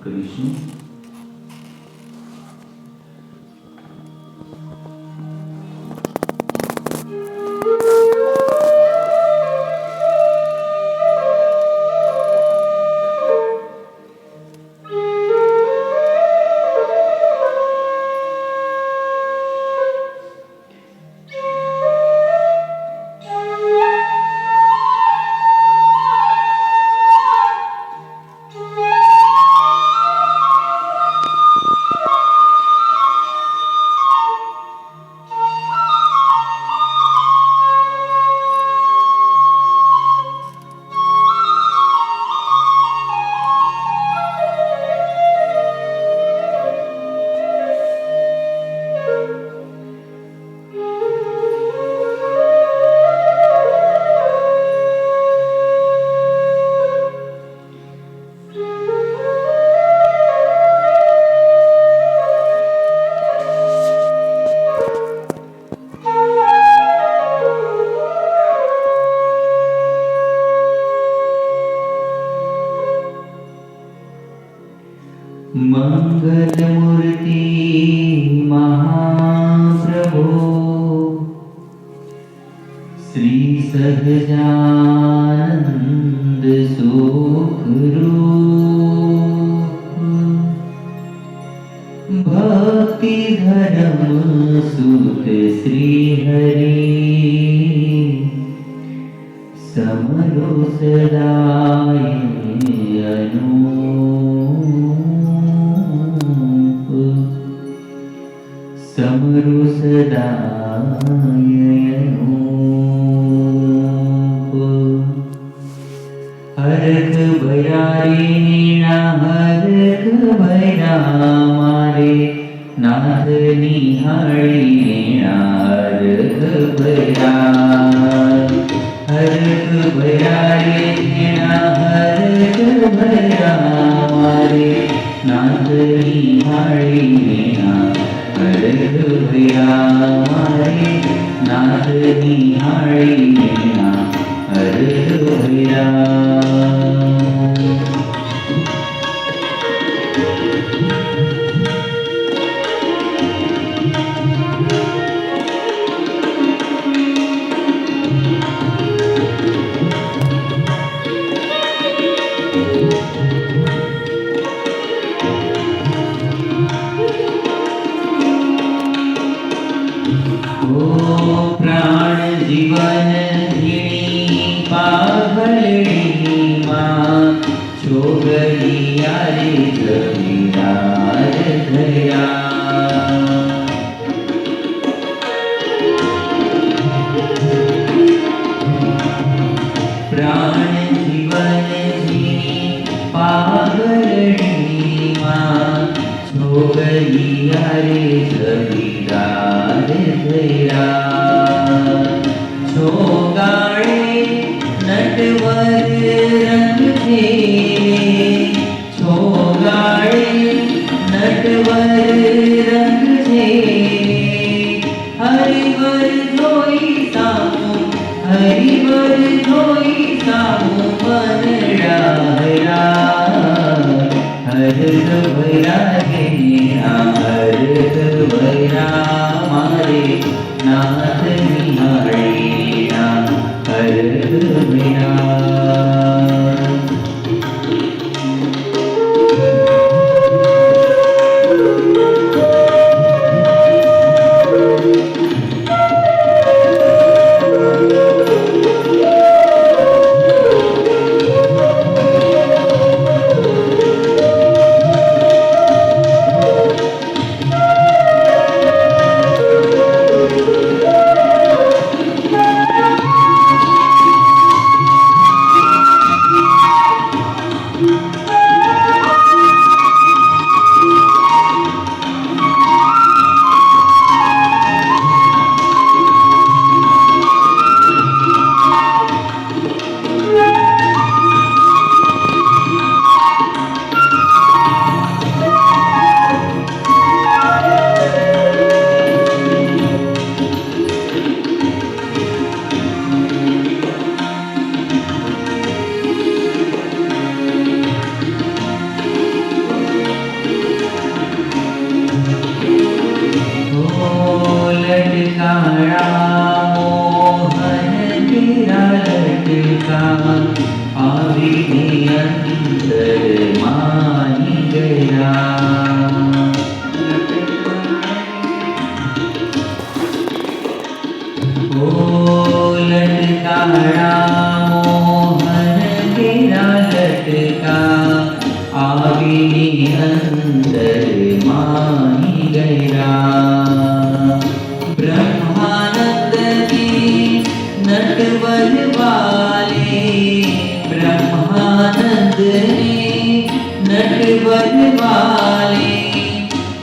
કરીશું. मंगलमूर्ति महाप्रभो श्री सहजानंद सुखरूप भक्ति धर्म सुत श्री हरि समरो सदाय समरु सदाय अनूप हरख भयारी नीणा हरख भया मारे नाथ निहाळी नीणा हरख भया हरख भयारी नीणा हरख भया मारे नाथ निहाळी नीणा हरख भया मारे नाथ निहाळी नीणा हरख भया. प्राण जीवन ऋणी पागलड़ी माँ छोगरी आरे जमीदार धया प्राण जीवन ऋणी पागलड़ी माँ छोगरी आरे जमीदार धया छोगाड़े नटवर रंग थे छोगाड़े नटवर रंग थे हरिवर धोई सामू हरिवर धोई सामू मन डाहरा हरख भया गे हरख भया मारे नाथ निहाळी हरख भया. વનવાલે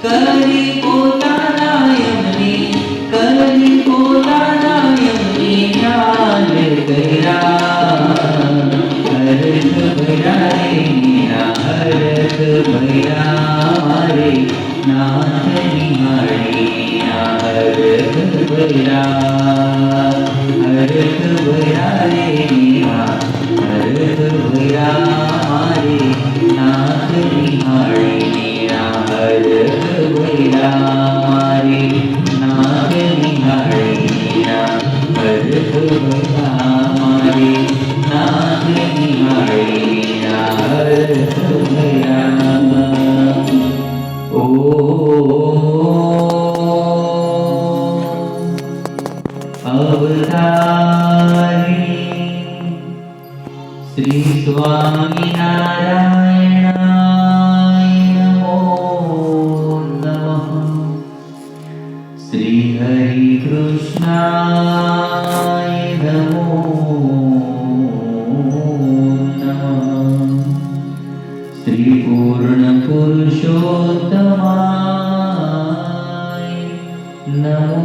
કરી પોતાના યમની કરી પોતાના યમની ન્યાલ કર્યા હરખ ભર્યા રે મીરા હરખ ભર્યા મારે નાથ નિહાળી હરખ ભર્યા રે મીરા હરખ ભર્યા મારે નાથ નિહાળી મીરા હરખ ભર્યા મારે નાથ નિહાળી મીરા હરખ ભર્યા મારે નાથ નિહાળી મીરા હરખ ભર્યા ઓ અવતારી શ્રી સ્વામિનારાયણાય નમો નમઃ શ્રી હરિ કૃષ્ણાય નમો નમઃ શ્રી પૂર્ણ પુરુષોત્તમાય નમો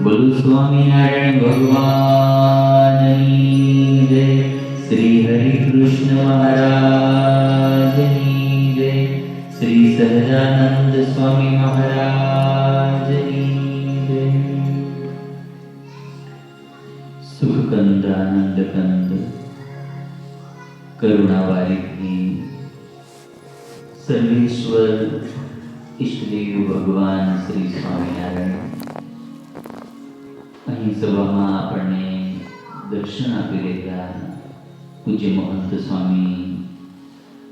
બોલો સ્વામિનારાયણ ભગવાનની જય શ્રી હરિ કૃષ્ણ મહારાજની જય શ્રી સહજાનંદ સ્વામી મહારાજની જય સુખકંદ આનંદ કંદ કરુણાવારિધિ સર્વેશ્વર ઈષ્ટદેવ ભગવાન શ્રી સ્વામિનારાયણ અહીં સભામાં આપણને દર્શન આપી રહ્યા પૂજ્ય મહંત સ્વામી,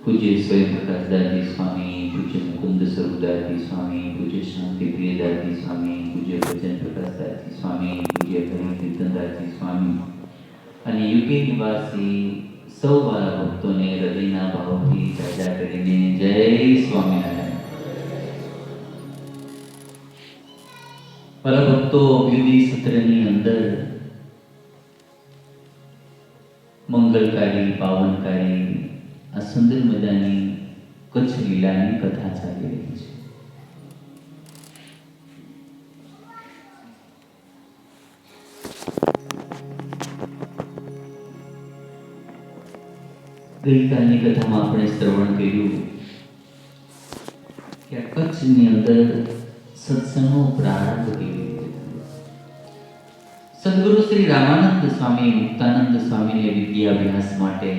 પૂજ્ય સ્વયંપ્રકાશદાસજી સ્વામી, પૂજ્ય મુકુંદ સ્વરૂપદાસજી સ્વામી, પૂજ્ય શાંતિપ્રિયદાસજી સ્વામી, પૂજ્ય ભજન પ્રકાશદાસજી સ્વામી, પૂજ્ય હરિકીર્તનદાસજી સ્વામી અને યુકે નિવાસી સૌ વાલા ભક્તોને હૃદયના ભાવથી સાજા કરીને જય સ્વામિનારાયણ. વાલા ભક્તો, અભ્યુદય સત્રની અંદર મંગલકારી પાવનકારી આ સુંદર મજાની કચ્છ લીલાની કથા ચાલી રહી છે. ગઈકાલની કથામાં આપણે શ્રવણ કર્યું કે આ કચ્છની અંદર સત્સંગનો પ્રારંભ કેવી રીતે થયો. સદગુરુ શ્રી રામાનંદ સ્વામી મુક્તાનંદ સ્વામીને વિદ્યાભ્યાસ માટે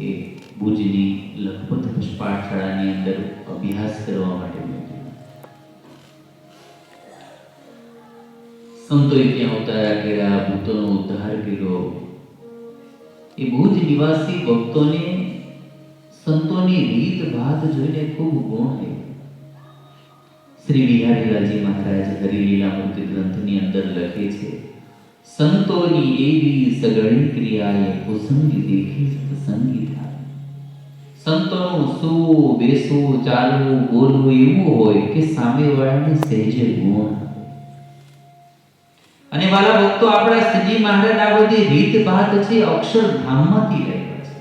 એ ભુજની લખપત પાઠશાળાની અંદર અભ્યાસ કરવા માટે મોકલ્યા. સંતોએ ત્યાં અવતારા કર્યા, ભૂતોનો ઉદ્ધાર કર્યો. એ ભુજ નિવાસી ભક્તોને સંતોની રીત ભાત જોઈને ખૂબ ગુણ આવ્યો. શ્રી બિહારીલાલજી મહારાજ હરિલીલામૃતિ ગ્રંથની અંદર લખે છે, સંતોની એવી સગળી ક્રિયાએ કુસંગી દેખી સત્સંગી થાય. સંતોનું સૂવું, બેસવું, ચાલવું, બોલવું એવું હોય કે સામેવાળાને સહેજે ગુણ આવે. અને વાલા ભક્તો, આપણા શ્રીજી મહારાજ આ બધી રીત ભાત છે અક્ષરધામમાંથી લાવ્યા છે.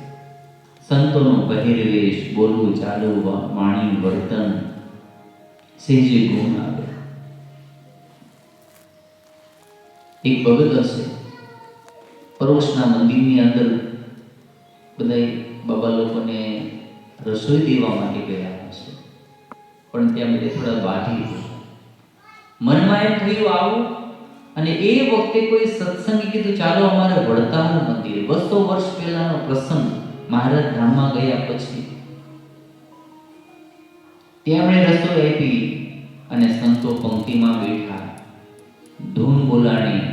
સંતોનો પહેરવેશ, બોલવું, ચાલવું, વાણી, વર્તન સહેજે ગુણ આવે. એક ભગત હશે, પરોશના મંદિરની અંદર બધા બાબા લોકોને રસોઈ દેવા માટે ગયા હશે, પણ ત્યાં બધે થોડા બાઢી મનમાં એમ થયું આવું. અને એ વખતે કોઈ સત્સંગી કીધું ચાલો અમારે વડતાલ મંદિર, 200 વર્ષ પહેલાનો પ્રસંગ, મહારાજ ધામમાં ગયા પછી ત્યાં એમણે રસોઈ આપી અને સંતો પંક્તિમાં બેઠા, ધૂન બોલાણી,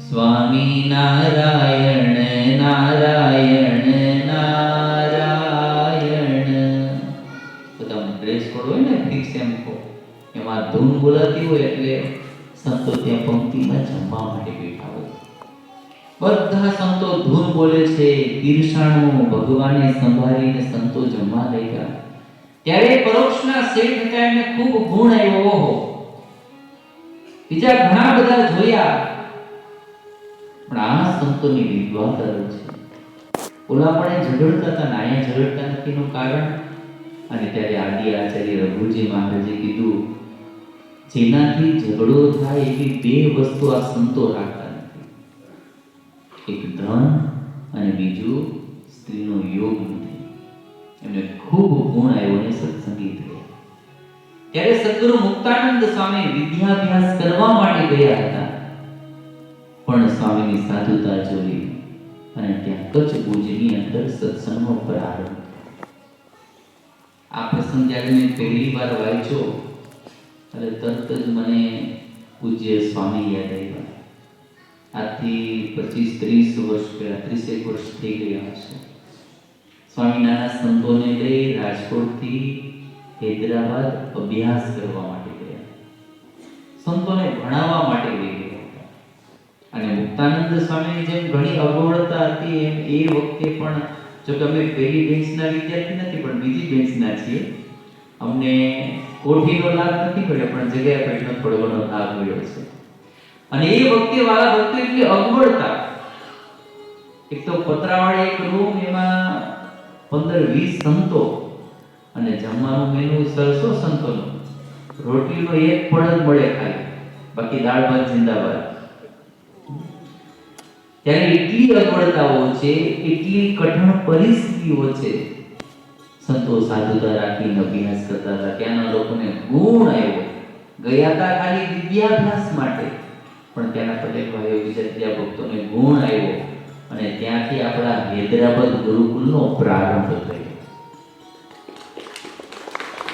સ્વામી નારાયણ નારાયણ નારાયણ. બધા ડ્રેસ કોડ હોય ને ફિક્સ એમ એમાં ધૂન બોલાતી હોય એટલે સંતો ત્યાં પંક્તિમાં જમવા માટે બેઠા હોય. બધા સંતો ધૂન બોલે છે, ઈર્ષાણું ભગવાને સંભાળીને સંતો જમવા લઈ ગયા. ત્યારે પરોક્ષના શેઠ હતા, એમને ખૂબ ગુણ આવ્યો. ઓહો, બીજા ઘણા બધા જોયા પણ આ સંતોની વિદ્વાન અલગ છે. ઓલા પણ ઝઘડતા હતા ને અહીંયા ઝઘડતા નથીનું કારણ. અને ત્યારે આદિ આચાર્ય રઘુજી મહારાજે કીધું, જેનાથી ઝઘડો થાય એવી બે વસ્તુ આ સંતો રાખતા નથી. એક ધન અને બીજું સ્ત્રીનો યોગ નથી. એમને ખૂબ ગુણ આવ્યો અને સત્સંગી થયા. ત્યારે સદગુરુ મુક્તાનંદ સ્વામી વિદ્યાભ્યાસ કરવા માટે ગયા હતા, પણ સ્વામીની સાધુતા જોઈ અને ત્યાં કચ્છ ભુજની અંદર સત્સંગનો પ્રારંભ. આ પ્રસંગ જ્યારે મેં પહેલી વાર વાંચ્યો એટલે તરત જ મને પૂજ્ય સ્વામી યાદ આવ્યા. આજથી 25-30 વર્ષ પહેલા, 30 વર્ષ થઈ ગયા હશે. સ્વામી નાના સંતોને લઈ રાજકોટથી હૈદરાબાદ અભ્યાસ કરવા માટે ગયા, સંતોને ભણાવવા માટે લઈ ગયા હતા. અને મુક્તાનંદ સ્વામીની જેમ ઘણી અગવડતા હતી એમ એ વખતે પણ, જો કે અમે પહેલી બેન્ચના વિદ્યાર્થી નથી પણ બીજી બેન્ચના છીએ, અમને કોઠીનો લાભ નથી મળ્યો પણ જગ્યા પેટનો થોડો ઘણો લાભ મળ્યો છે. અને એ વખતે વાળા ભક્તો એટલી અગવડતા, એક તો પતરાવાળી એક રૂમ, એમાં 15-20 સંતો અને જમવાનું મેનુ 100 સંતોનું, રોટલીનો એક પડ જ મળે ખાલી, બાકી દાળ ભાત જિંદાબાદ. ત્યારે એટલી અગવડતાઓ છે, એટલી કઠણ પરિસ્થિતિઓ છે, સંતો સાધુતા રાખીને અભ્યાસ કરતા હતા. ત્યાંના લોકોને ગુણ આવ્યો. ગયા હતા ખાલી વિદ્યાભ્યાસ માટે, પણ ત્યાંના પટેલ ભાઈઓ વિદ્યા ભક્તોને ગુણ આવ્યો અને ત્યાંથી આપણા હૈદરાબાદ ગુરુકુલનો પ્રારંભ થયો.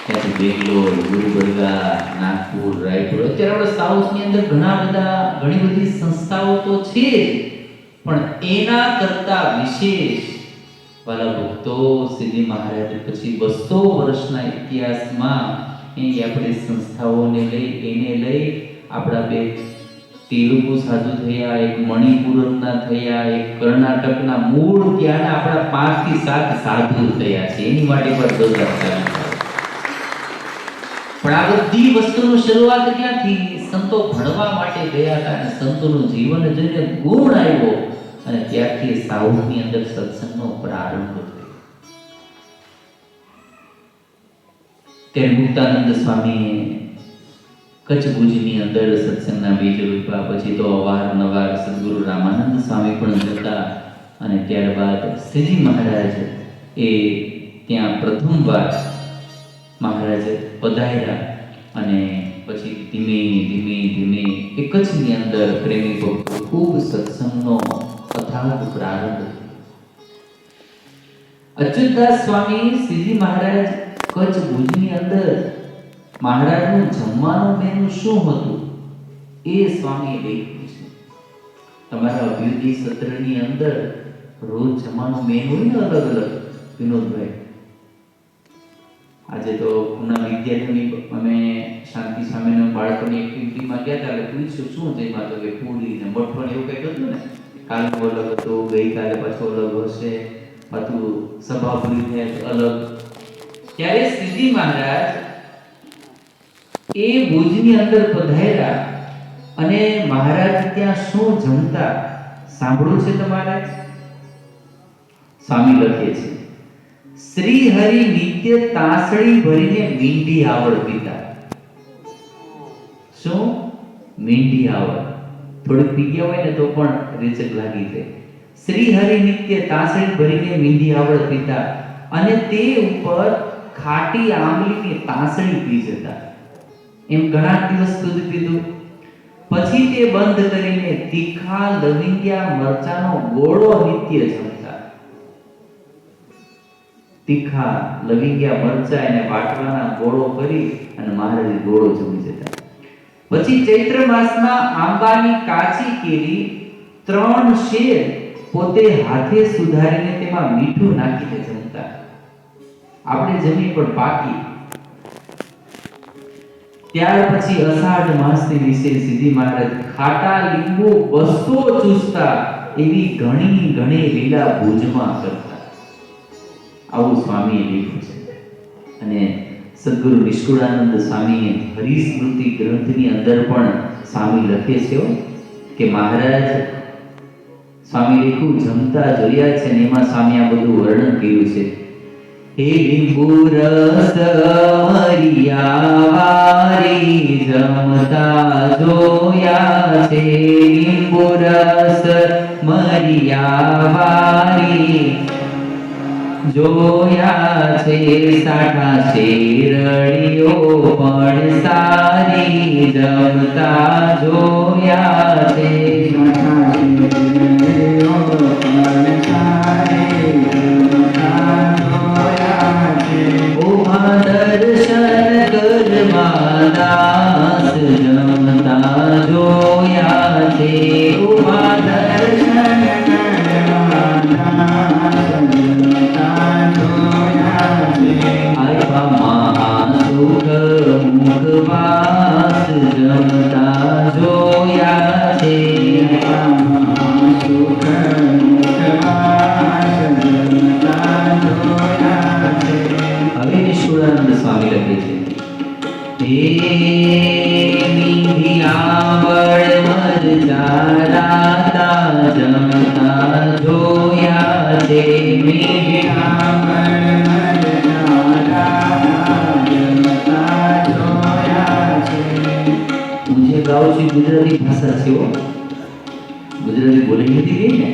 ત્યાંથી બેંગ્લોર, ગુરુબરગા, નાગપુર, રાયપુર, અત્યારે આપણે સાઉથની અંદર ઘણી બધી સંસ્થાઓ તો છે, પણ એના કરતા વિશેષ વાલા ભક્તો શ્રીજી મહારાજ પછી 200 વર્ષના ઇતિહાસમાં એ આપણી સંસ્થાઓને લઈ આપણા બે તેલુગુ સાધુ થયા, એક મણિપુરના થયા, એક કર્ણાટકના મૂળ ત્યાંના આપણા 5 થી 7 સાધુ થયા છે. એની માટે પણ દોષ પણ આ બધી વસ્તુની શરૂઆત ક્યાંથી? સંતો ભણવા માટે ગયા હતા અને સંતોનું જીવન જોઈને ગુણ આવ્યો અને ત્યારથી સાઉથની અંદર સત્સંગનો પ્રારંભ થયો. ત્યારે મુક્તાનંદ સ્વામીએ કચ્છ ભુજની અંદર સત્સંગના બીજ રૂપા. પછી તો અવારનવાર સદગુરુ રામાનંદ સ્વામી પણ જતા અને ત્યારબાદ શ્રીજી મહારાજ એ ત્યાં પ્રથમવાર મહારાજ પધાર્યા અને પછી ધીમે એ કચ્છની અંદર પ્રેમી ભક્તો ખૂબ સત્સંગનો અથાગ પ્રારંભ થયો. અચ્યુતદાસ સ્વામી શ્રીજી મહારાજ કચ્છ ભુજની અંદર મહારાજનું જમવાનું મેનુ શું હતું એ સ્વામીએ લખ્યું છે. તમારા અભ્યુદય સત્રની અંદર રોજ જમવાનું મેનુ હોય ને અલગ અલગ. વિનોદભાઈ, આજે તો પુના વિદ્યાર્થીની અમે શાંતિ સ્વામીના બાળકોની એક્ટિવિટીમાં ગયા હતા, એટલે પૂછ્યું શું જમ્યા, તો કે પૂરી ને મઠણ એવું કંઈક હતું ને. કાલનું અલગ હતું, ગઈકાલે પાછું અલગ હશે, પાછું સભા પૂરી થાય અલગ. ત્યારે શ્રીજી મહારાજ એ ભુજની અંદર પધાર્યા અને મહારાજ ત્યાં શું જમતા સાંભળ્યું છે તમારે? સ્વામી લખે છે, શ્રી હરિ નિત્ય તાસડી ભરીને મીંઢી આવડ પીતા. શું? મીંઢી આવડ. થોડીક પી ગયા હોય ને તો પણ રેચક લાગી જાય. શ્રી હરિ નિત્ય તાસડી ભરીને મીંઢી આવડ પીતા અને તે ઉપર ખાટી આંબલીની તાસડી પી જતા. એમ ઘણા દિવસ સુધી પીધું. પછી તે બંધ કરીને તીખા લવિંગિયા મરચાનો ગોળો નિત્ય જમતા. તીખા લવિંગિયા મરચા એને વાટવાના ગોળો કરી અને મહારાજ ગોળો જમી જતા. પછી ચૈત્ર માસમાં આંબાની કાચી કેરી 3 શેર પોતે હાથે સુધારીને તેમાં મીઠું નાખીને જમતા. આપણે જમી પણ પાકી. ત્યાર પછી અષાઢ માસની વિશે શ્રીજી મહારાજ ખાટા લીંબુ 200 ચૂસતા એવી ઘણી લીલા ભુજમાં કરતા. આવું સ્વામીએ લખ્યું છે. અને સદગુરુ નિષ્કુળાનંદ સ્વામીએ હરિસ્મૃતિ ગ્રંથની અંદર પણ સ્વામી લખે છે કે મહારાજ સ્વામી લખ્યું જમતા જોયા છે ને એમાં સ્વામી આ બધું વર્ણન કર્યું છે. હે લીંબુ રસ મરિયાવારી જમતા જોયા છે. લીંબુ રસ મરિયાવારી જોયા છે. સાઠા શેરડીઓ પણ સારી જમતા જોયા છે. ઉમા દર્શન કરવા દાસ જમતા જોયા છે. ઉમા દર્શન કરવા દાસ જમતા જોયા છે. આયવા મહાસુખ મુખવાસ જમતા જોયા છે. મહાસુખ મુખવાસ જમતા જોયા છે. હવે નિષ્કુળાનંદ સ્વામી લખે છે હે મીઠિયાવળ મરચારાતા જમતા જોયા છે. મીઠિયાવળ મરચારાતા જમતા જોયા છે. હું જે ગાઉં છું ગુજરાતી ભાષા છે હો, ગુજરાતી બોલી નથી ગઈ ને,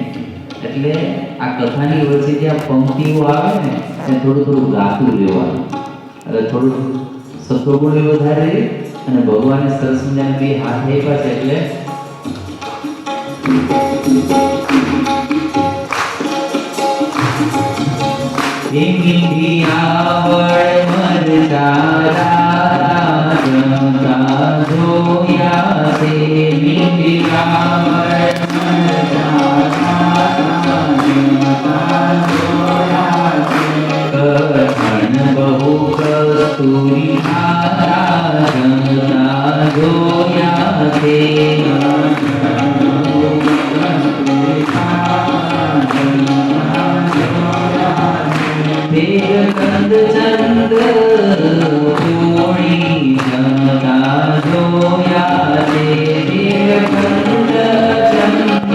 એટલે આ કથાની વચ્ચે જ્યાં પંક્તિઓ આવે ને એ થોડું થોડું ગાતું રહેવાનું, એટલે થોડું સત્વગુણ વધારે અને ભગવાને સરસ મજાના બે હાથ આપ્યા છે એટલે મીઠિયાવળ મરચારા જમતા જોયા છે. મીઠિયાવળ મરચારા જમતા જોયા છે. કઠણ બહુ કસ્તુરી આરા જમતા જોયા છે. કંદ ચંદ પૂણી જમતા જોયા છે. કંદ ચંદ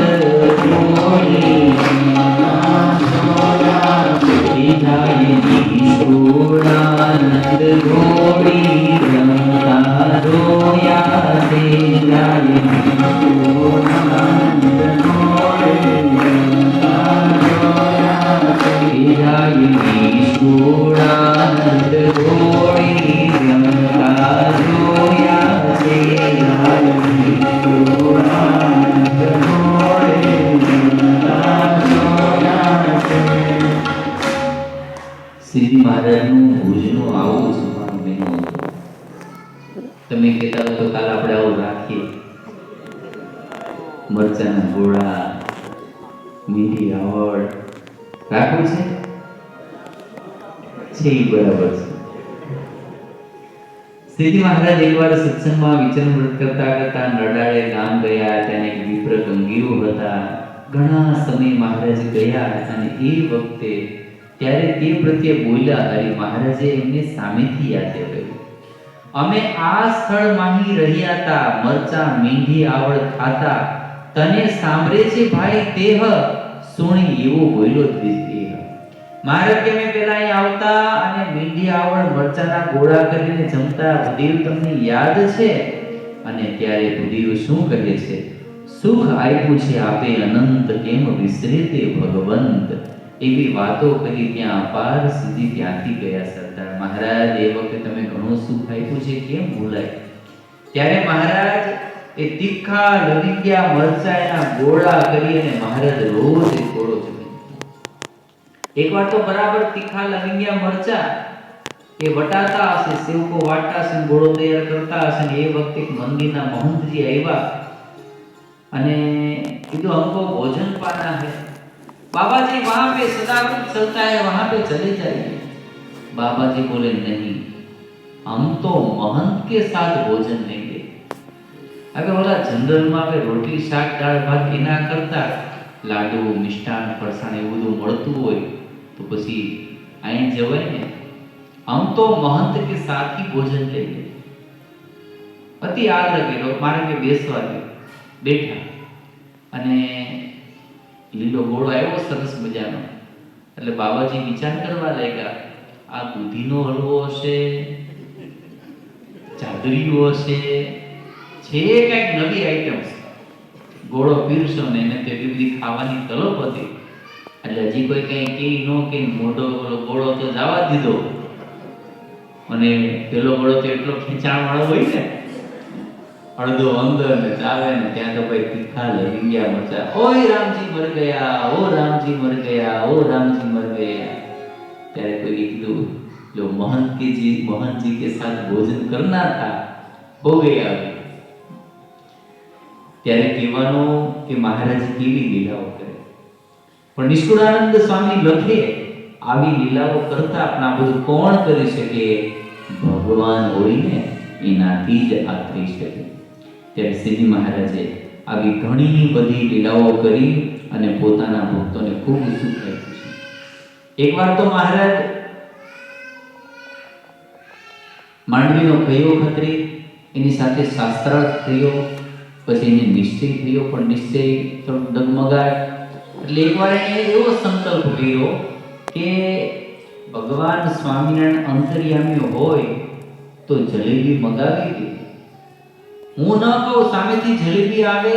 પૂણી જમતા જોયા છે. નિષ્કુળાનંદ ગોળી જમતા જોયા છે. નિષ્કુળાનંદ ગોળી જમતા જોયા છે. નિષ્કુળાનંદ ગોળી જમતા જોયા છે. નિષ્કુળાનંદ ગોળી જમતા જોયા છે. શ્રીજી મહારાજનું ભુજનું આવું જમવાનું મેનુ હતું. તમે કહેતા હો તો કાલ આપણે આવું રાખીએ, મરચાના ગોળા, મીઠી આવડ રાખવું છે એ બરાબર છે. શ્રીજી મહારાજ એકવાર સત્સંગમાં વિચરણ વ્રત કરતા કરતા નડાળે ગામ ગયા. ત્યાં એક વિપ્ર ગંગીઓ હતા. ઘણા સમય મહારાજ ગયા અને એ વખતે ત્યારે તે પ્રત્યે બોલ્યા. હરી મહારાજે એમને સામેથી યાદ કર્યું, અમે આ સ્થળમાં રહ્યા હતા, મરચા મીંઢી આવડ ખાતા, તને સાંભળે છે ભાઈ તેહ સુણી એવો બોલ્યો દ્વિતીય. મહારાજ કે મેં પેલા અહીં આવતા અને મીંઢી આવડ મરચાના ગોળા કરીને જમતા ભુદેવ તમને યાદ છે? અને ત્યારે ભુદેવ શું કહે છે? સુખ આપ્યું છે આપે અનંત, કેમ વિસરે તે ભગવંત. એવી વાતો કરી ત્યાં અપાર સુધી ત્યાંથી ગયા સરદાર. મહારાજ એ વખતે તમે ઘણું સુખ આપ્યું છે કેમ ભૂલાય? ત્યારે મહારાજ એ તીખા લવિંગિયા મરચાના ગોળા કરી અને મહારાજ રોજ એક ગોળો જમે. એકવાર તો બરાબર તીખા લવિંગિયા મરચા એ વટાતા હશે, સેવકો વાટતા હશે, ગોળો તૈયાર કરતા હશે ને એ વખતે એક મંદિરના મહંતજી આવ્યા અને કીધું हमको भोजन पाना है। बाबा जी वहां पे सदावृत चलता है, वहां पे चले जाइए। बाबा जी बोले नहीं, हम तो महंत के साथ भोजन लेंगे। હવે ઓલા જનરલમાં આપણે રોટલી શાક દાળ ભાત એના કરતા લાડુ મિષ્ટાન ફરસાણ એવું બધું મળતું હોય તો પછી અહીં જવાય ને। हम तो महंत के साथ ही भोजन लेंगे। અતિ આગ્રહ કર્યો, મારે કે બેસવા દે, બેઠા અને લીલો ગોળો આવ્યો સરસ મજાનો. એટલે બાબાજી વિચાર કરવા લાગ્યા, આ દૂધીનો હલવો હશે, જાદરીઓ હશે, છે કંઈક નવી આઈટમ. ગોળો પીરસો ને એને તેટલી બધી ખાવાની તલપ હતી. એટલે હજી કોઈ કઈ કે ન કે મોટો ગોળો તો જવા દીધો. અને પેલો ગોળો તો એટલો ખેંચાણ વાળો હોય ને, અડધો અંદર ને ચાવે ને ત્યાં તો ભાઈ તીખા લઈ ગયા મચા, ઓય રામજી મર ગયા, ઓ રામજી મર ગયા, ઓ રામજી મર ગયા. ત્યારે કોઈ કીધું, જો महंत जी के साथ भोजन करना था, हो गया. ત્યારે કહેવાનું કે મહારાજ કેવી લીલાઓ કરે. પણ નિષ્કુળાનંદ સ્વામી લખે, આવી લીલાઓ કરતા પણ આ બધું કોણ કરી શકે? ભગવાન હોય ને એનાથી જ આ થઈ શકે. ત્યારે શ્રીજી મહારાજે આવી ઘણી બધી લીલાઓ કરી અને પોતાના ભક્તોને ખૂબ સુખ આપ્યું છે. એકવાર તો મહારાજ માંડવીનો કયો ખત્રી, એની સાથે શાસ્ત્રાર્થ થયો, પછી એને નિશ્ચય થયો, પણ નિશ્ચય થોડું ડગમગાય. એટલે એકવાર એને એવો સંકલ્પ કર્યો કે ભગવાન સ્વામિનારાયણ અંતર્યામી હોય તો જલેબી મગાવી દે. હું ન કહું, સામેથી જલેબી આવે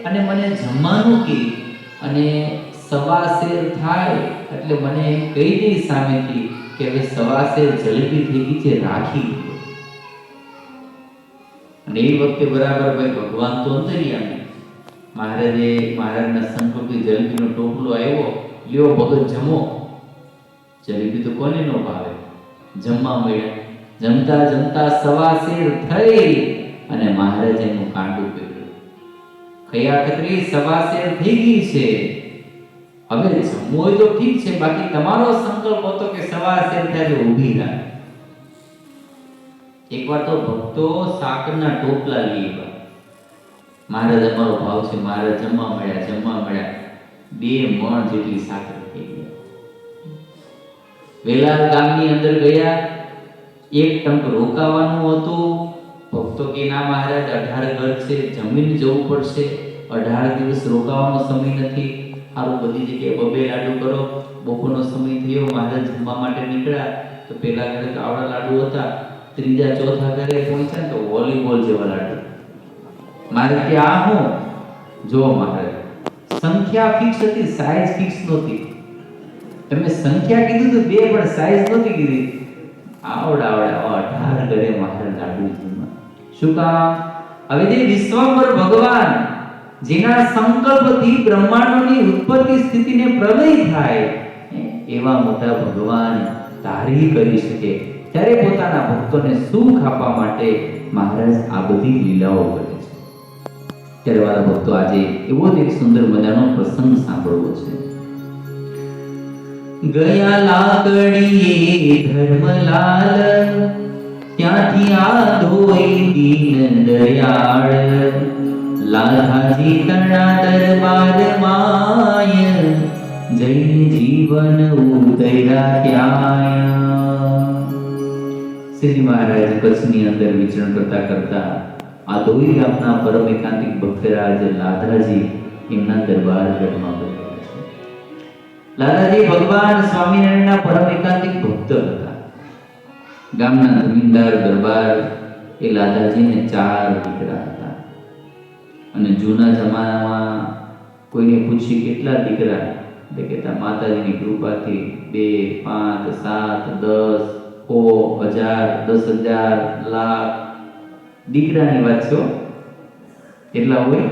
અને મને જમવાનું કે, અને સવા શેર થાય એટલે મને એમ કહી દે સામેથી કે હવે સવા શેર જલેબી થઈ ગઈ છે, રાખી દો. અને એ વખતે બરાબર ભાઈ ભગવાન તો અંતર્યામી. મહારાજના સંકલ્પથી જલેબીનો ટોપલો આવ્યો, લ્યો ભગત જમો. જલેબી તો કોને ન ભાવે, જમવા મળ્યા. જમતા જમતા સવા શેર થઈ અને મહારાજે એનું કાંડું કર્યું. ખયા ખત્રી સવા શેર થઈ ગઈ છે, હવે જમવું હોય તો ઠીક છે, બાકી તમારો સંકલ્પ હતો કે સવા શેર થાય ઊભી રાખ. એકવાર તો ભક્તો સાકરના ટોપલા લઈ આવ્યા. મહારાજ અમારો ભાવ છે, મહારાજ જમવા મળ્યા. 2 મણ જેટલી સાકર થઈ ગઈ. વેલાર ગામની અંદર ગયા, એક ટંક રોકાવાનું હતું. ભક્તો કે ના મહારાજ 18 ઘર છે, જમીને જવું પડશે, 18 દિવસ રોકાવાનો સમય નથી. સારું, બધી જગ્યાએ 2 લાડુ કરો. બપોરનો સમય થયો, મહારાજ જમવા માટે નીકળ્યા તો પેલા ઘરે તો આવડા લાડુ હતા, ત્રીજા ચોથા ઘરે પહોંચ્યા તો વોલીબોલ જેવા લાડુ. મારે કે આ હું જો મહારાજ, સંખ્યા ફિક્સ હતી, સાઈઝ ફિક્સ નહોતી. તમે સંખ્યા કીધું તો 2, પણ સાઈઝ નહોતી કીધી. આવડા 18 ઘરે મહારાજ લાડુ જમવા. શું કામ? હવે જે વિશ્વંભર ભગવાન જેના સંકલ્પથી બ્રહ્માંડોની ઉત્પત્તિ સ્થિતિને પ્રલય થાય, એવા મોટા ભગવાન ધારી કરી શકે, ત્યારે પોતાના ભક્તોને સુખ આપવા માટે મહારાજ આ બધી લીલાઓ કરે છે. ત્યારે વાલા ભક્તો, આજે એવો જ એક સુંદર મજાનો પ્રસંગ સાંભળવો છે. ગયા લાકડીએ ધર્મલાલ, ત્યાંથી આધોઈ દીન દયાળ, લાધાજી તણા દરબાર માય, જૈન જીવન ઉદયા ત્યાં. શ્રીજી મહારાજ કચ્છની અંદર વિચરણ કરતા કરતા આધોઈ ગામના પરમ એકાંતિક ભક્તરાજ લાધાજી એમના દરબાર ગઢમાં ગયા છે. લાધાજી ભગવાન સ્વામિનારાયણના પરમ એકાંતિક ભક્ત હતા. ગામના જમીનદાર દરબાર એ લાધાજીને 4 દીકરા હતા. અને જૂના જમાનામાં કોઈને પૂછી કેટલા દીકરા, એટલે કહેતા માતાજીની કૃપાથી 2, 5, 7, 10, 1000, લાખ દીકરાની વાત છે. કેટલા હોય?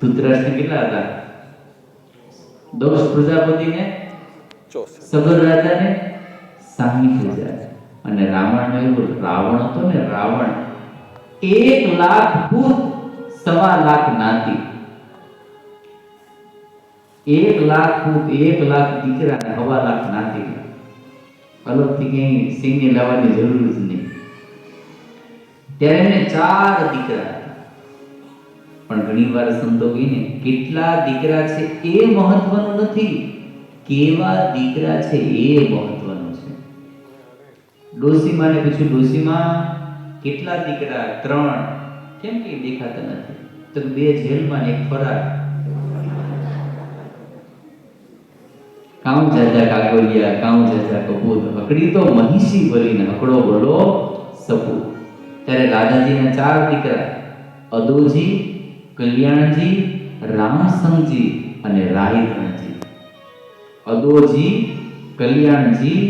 ધૃતરાષ્ટ્રને કેટલા હતા? દક્ષ પ્રજાપતિને, સગર રાજાને 60,000. અને રાવણ હતો ને, રાવણ 1 લાખ પુત, 1.25 લાખ નાતી. 1 લાખ પુત, 1 લાખ દીકરા ને 1.25 લાખ નાતી. અલગથી કઈ સિંહને લાવવાની જરૂર જ નહીં. ત્યારે એમને 4 દીકરા હતા. પણ ઘણી વાર સંતો કહીને કેટલા દીકરા છે એ મહત્વનું નથી, કેવા દીકરા છે એ મહત્વનું છે. ડોસીમાને પૂછ્યું, ડોસીમાં કેટલા દીકરા? 3. કેમ કે દેખાતા નથી? તો 2 જેલમાં ને 1 ફરાર. કાઉ જાજા કાગોલિયા કાઉ જાજા કપૂત હકડી તો મહિષી ભરીને હકડો ભલો સપૂત. ત્યારે રાધાજીના 4 દીકરા અદોજી, કલ્યાણજી, રામસંગજી અને રાયધણજી. અદોજી, કલ્યાણજી,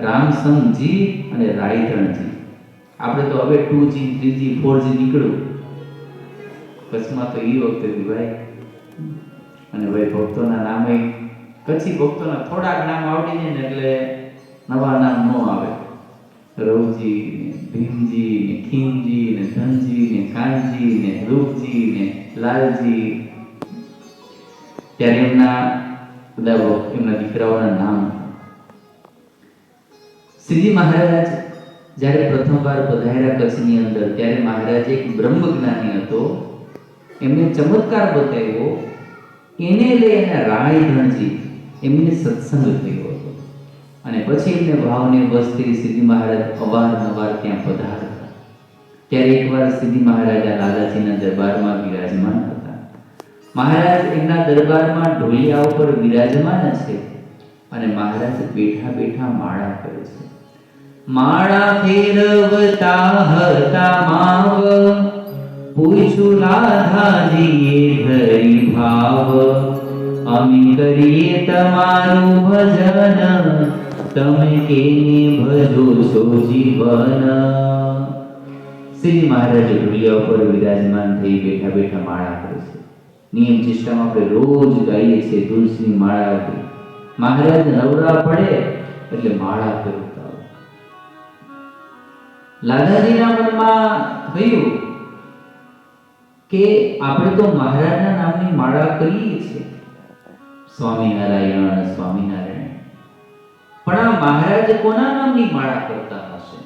રામસંગજી અને રાયધણજી. આપણે તો હવે 2G 3G 4G નીકળ્યું, કચ્છમાં તો એ વખતે ભાઈ. અને ભાઈ ભક્તોના નામે કચ્છી ભક્તોના થોડાક નામ આવડી જાય ને એટલે નવા નામ ન આવે. રવજી ને ભીમજી ને ખીમજી ને ધનજી ને કાનજી ને રૂપજી ને લાલજી. ત્યારે એમના દીકરાઓના નામ. શ્રીજી મહારાજ જ્યારે પ્રથમવાર પધાર્યા કચ્છની અંદર ત્યારે મહારાજ એક બ્રહ્મજ્ઞાની હતો, એમને ચમત્કાર બતાવ્યો. એને લઈ એના રાયધણજી એમને સત્સંગ થયો હતો અને પછી એમને ભાવને વસ્તી શ્રીજી મહારાજ અવારનવાર ત્યાં પધારતા. ત્યારે એકવાર શ્રીજી મહારાજ લાલાજીના દરબારમાં બિરાજમાન હતા. મહારાજ એમના દરબારમાં ઢોલિયા ઉપર બિરાજમાન છે અને મહારાજ બેઠા બેઠા માળા કરે છે. માળા ફેરવતા હતા માવ, પૂછું લાધાજીએ ધરી ભાવ, અમે કરીએ તમારું ભજન, તમે કેને ભજો છો જીવન. શ્રી મહારાજ ઢોલિયા ઉપર વિરાજમાન થઈ બેઠા બેઠા માળા કરે છે. નિયમ સિસ્ટમ આપણે રોજ ગાઈએ છીએ તુલસીની માળા. મહારાજ નવરા પડે એટલે માળા કરતા. લાધાજીના મનમાં થયું કે આપણે તો મહારાજના નામની માળા કરીએ છીએ, સ્વામિનારાયણ સ્વામિનારાયણ, પણ આ મહારાજ કોના નામની માળા કરતા હશે?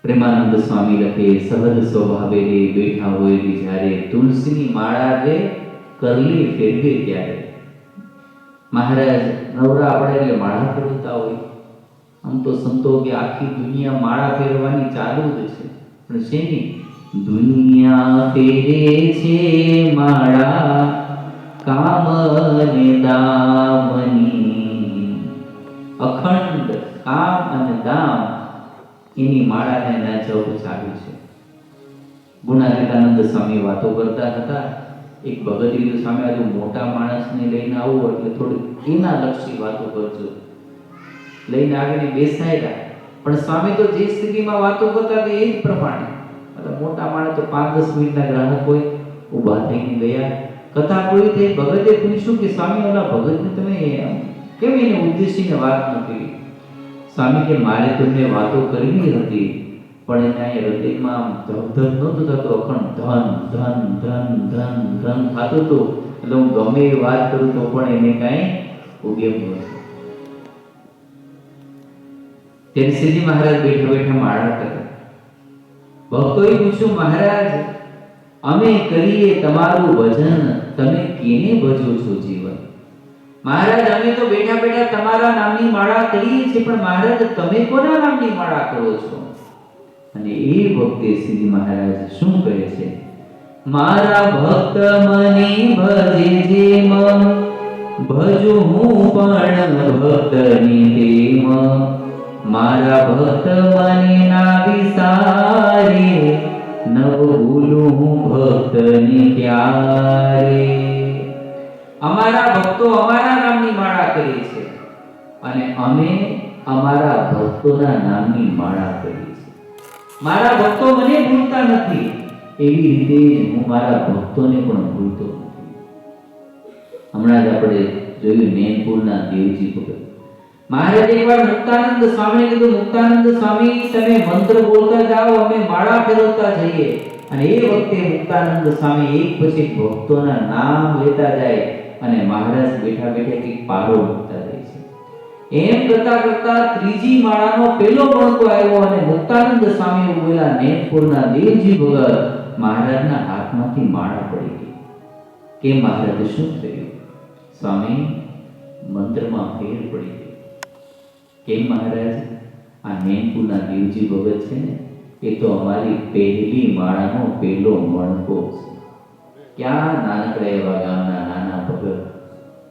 પ્રેમાનંદ સ્વામી લખે, સહજ સ્વભાવે રે બેઠા હોય રે જ્યારે, તુલસીની માળા રે કરલી ફેરવે ત્યારે. મહારાજ નવરા પડે એટલે માળા ફેરવતા હોય. આમ તો સંતો કે આખી દુનિયા માળા ફેરવાની ચાલુ જ છે, પણ શેની? દુનિયા ફેરે છે માળા કામ ને દામની. અખંડ કામ અને દામ એની માળાને ના જપ ચાલુ છે. ગુણાતીતાનંદ સ્વામી વાતો કરતા હતા. એક ભગત કીધું, સામે આજુ મોટા માણસને લઈને આવું એટલે થોડી એના લક્ષી વાતો કરજો. લઈને આવીને બેસાડ્યા, પણ સ્વામી તો જે સ્થિતિમાં વાતો કરતા હતા એ જ પ્રમાણે. મતલબ મોટા માણસ તો 5-10 મિનિટના ગ્રાહક હોય, ઊભા થઈને ગયા. કથા પૂરી થઈ. ભગતે પૂછ્યું કે સ્વામી, ઓલા ભગતને તમે કેમ એને ઉદ્દેશીને વાત ન કરી? સ્વામી કે મારે તમને વાતો કરવી હતી, પણ એના હૃદયમાં ધક નહોતું થતું, અખંડ ધન ધન ધન ધન ધન થતું હતું. એટલે હું ગમે એ વાત કરું તો પણ એને કાંઈ ઉગેમ નહોતું. ત્યારે શ્રીજી મહારાજ બેઠા બેઠા માળા કરે. ભક્તોએ પૂછ્યું, મહારાજ અમે કરીએ તમારું ભજન, તમે કેને ભજો છો જીવન? મહારાજ અમે તો બેઠા બેઠા તમારા નામની માળા કરીએ છીએ, પણ મહારાજ તમે કોના નામની માળા કરો છો? અને એ વખતે શ્રીજી મહારાજ શું કહે છે? મારા ભક્ત મને ભજે જેમ, ભજુ હું પણ ભક્તની તેમ. મારા ભક્ત મને ના વિસારે, નવ ભૂલું હું ભક્તને ક્યારે. અમારા ભક્તો અમારા નામની માળા કરે છે અને અમે અમારા ભક્તોના નામની માળા કરીએ છીએ. મારા ભક્તો મને ભૂલતા નથી, એવી રીતે હું મારા ભક્તોને પણ ભૂલતો નથી. હમણાં જ આપણે જોયું નૈનપુરના દેવજી ભગત. મહારાજ એકવાર મુક્તાનંદ સ્વામીને કીધું, મુક્તાનંદ સ્વામી તમે મંત્ર બોલતા જાઓ, અમે માળા ફેરવતા જઈએ. અને એ વખતે મુક્તાનંદ સ્વામી એક પછી એક ભક્તોના નામ લેતા જાય અને મહારાજ બેઠા બેઠા એક પારો મૂકતા જાય છે. એમ કરતા કરતા ત્રીજી માળાનો પહેલો મણકો આવ્યો અને મુક્તાનંદ સ્વામી ઉભેલા નૈનપુરના દેવજી ભગત મહારાજના હાથમાંથી માળા પડી ગઈ. કે મહારાજ શું થયું? સ્વામી મંત્રમાં ફેર પડી ગઈ. કેમ મહારાજ? આ નૈનપુરના દેવજી ભગત છે ને, એ તો અમારી પહેલી માળાનો પહેલો મણકો છે. ક્યાં નાનકડા એવા ગામના નાના ભગત,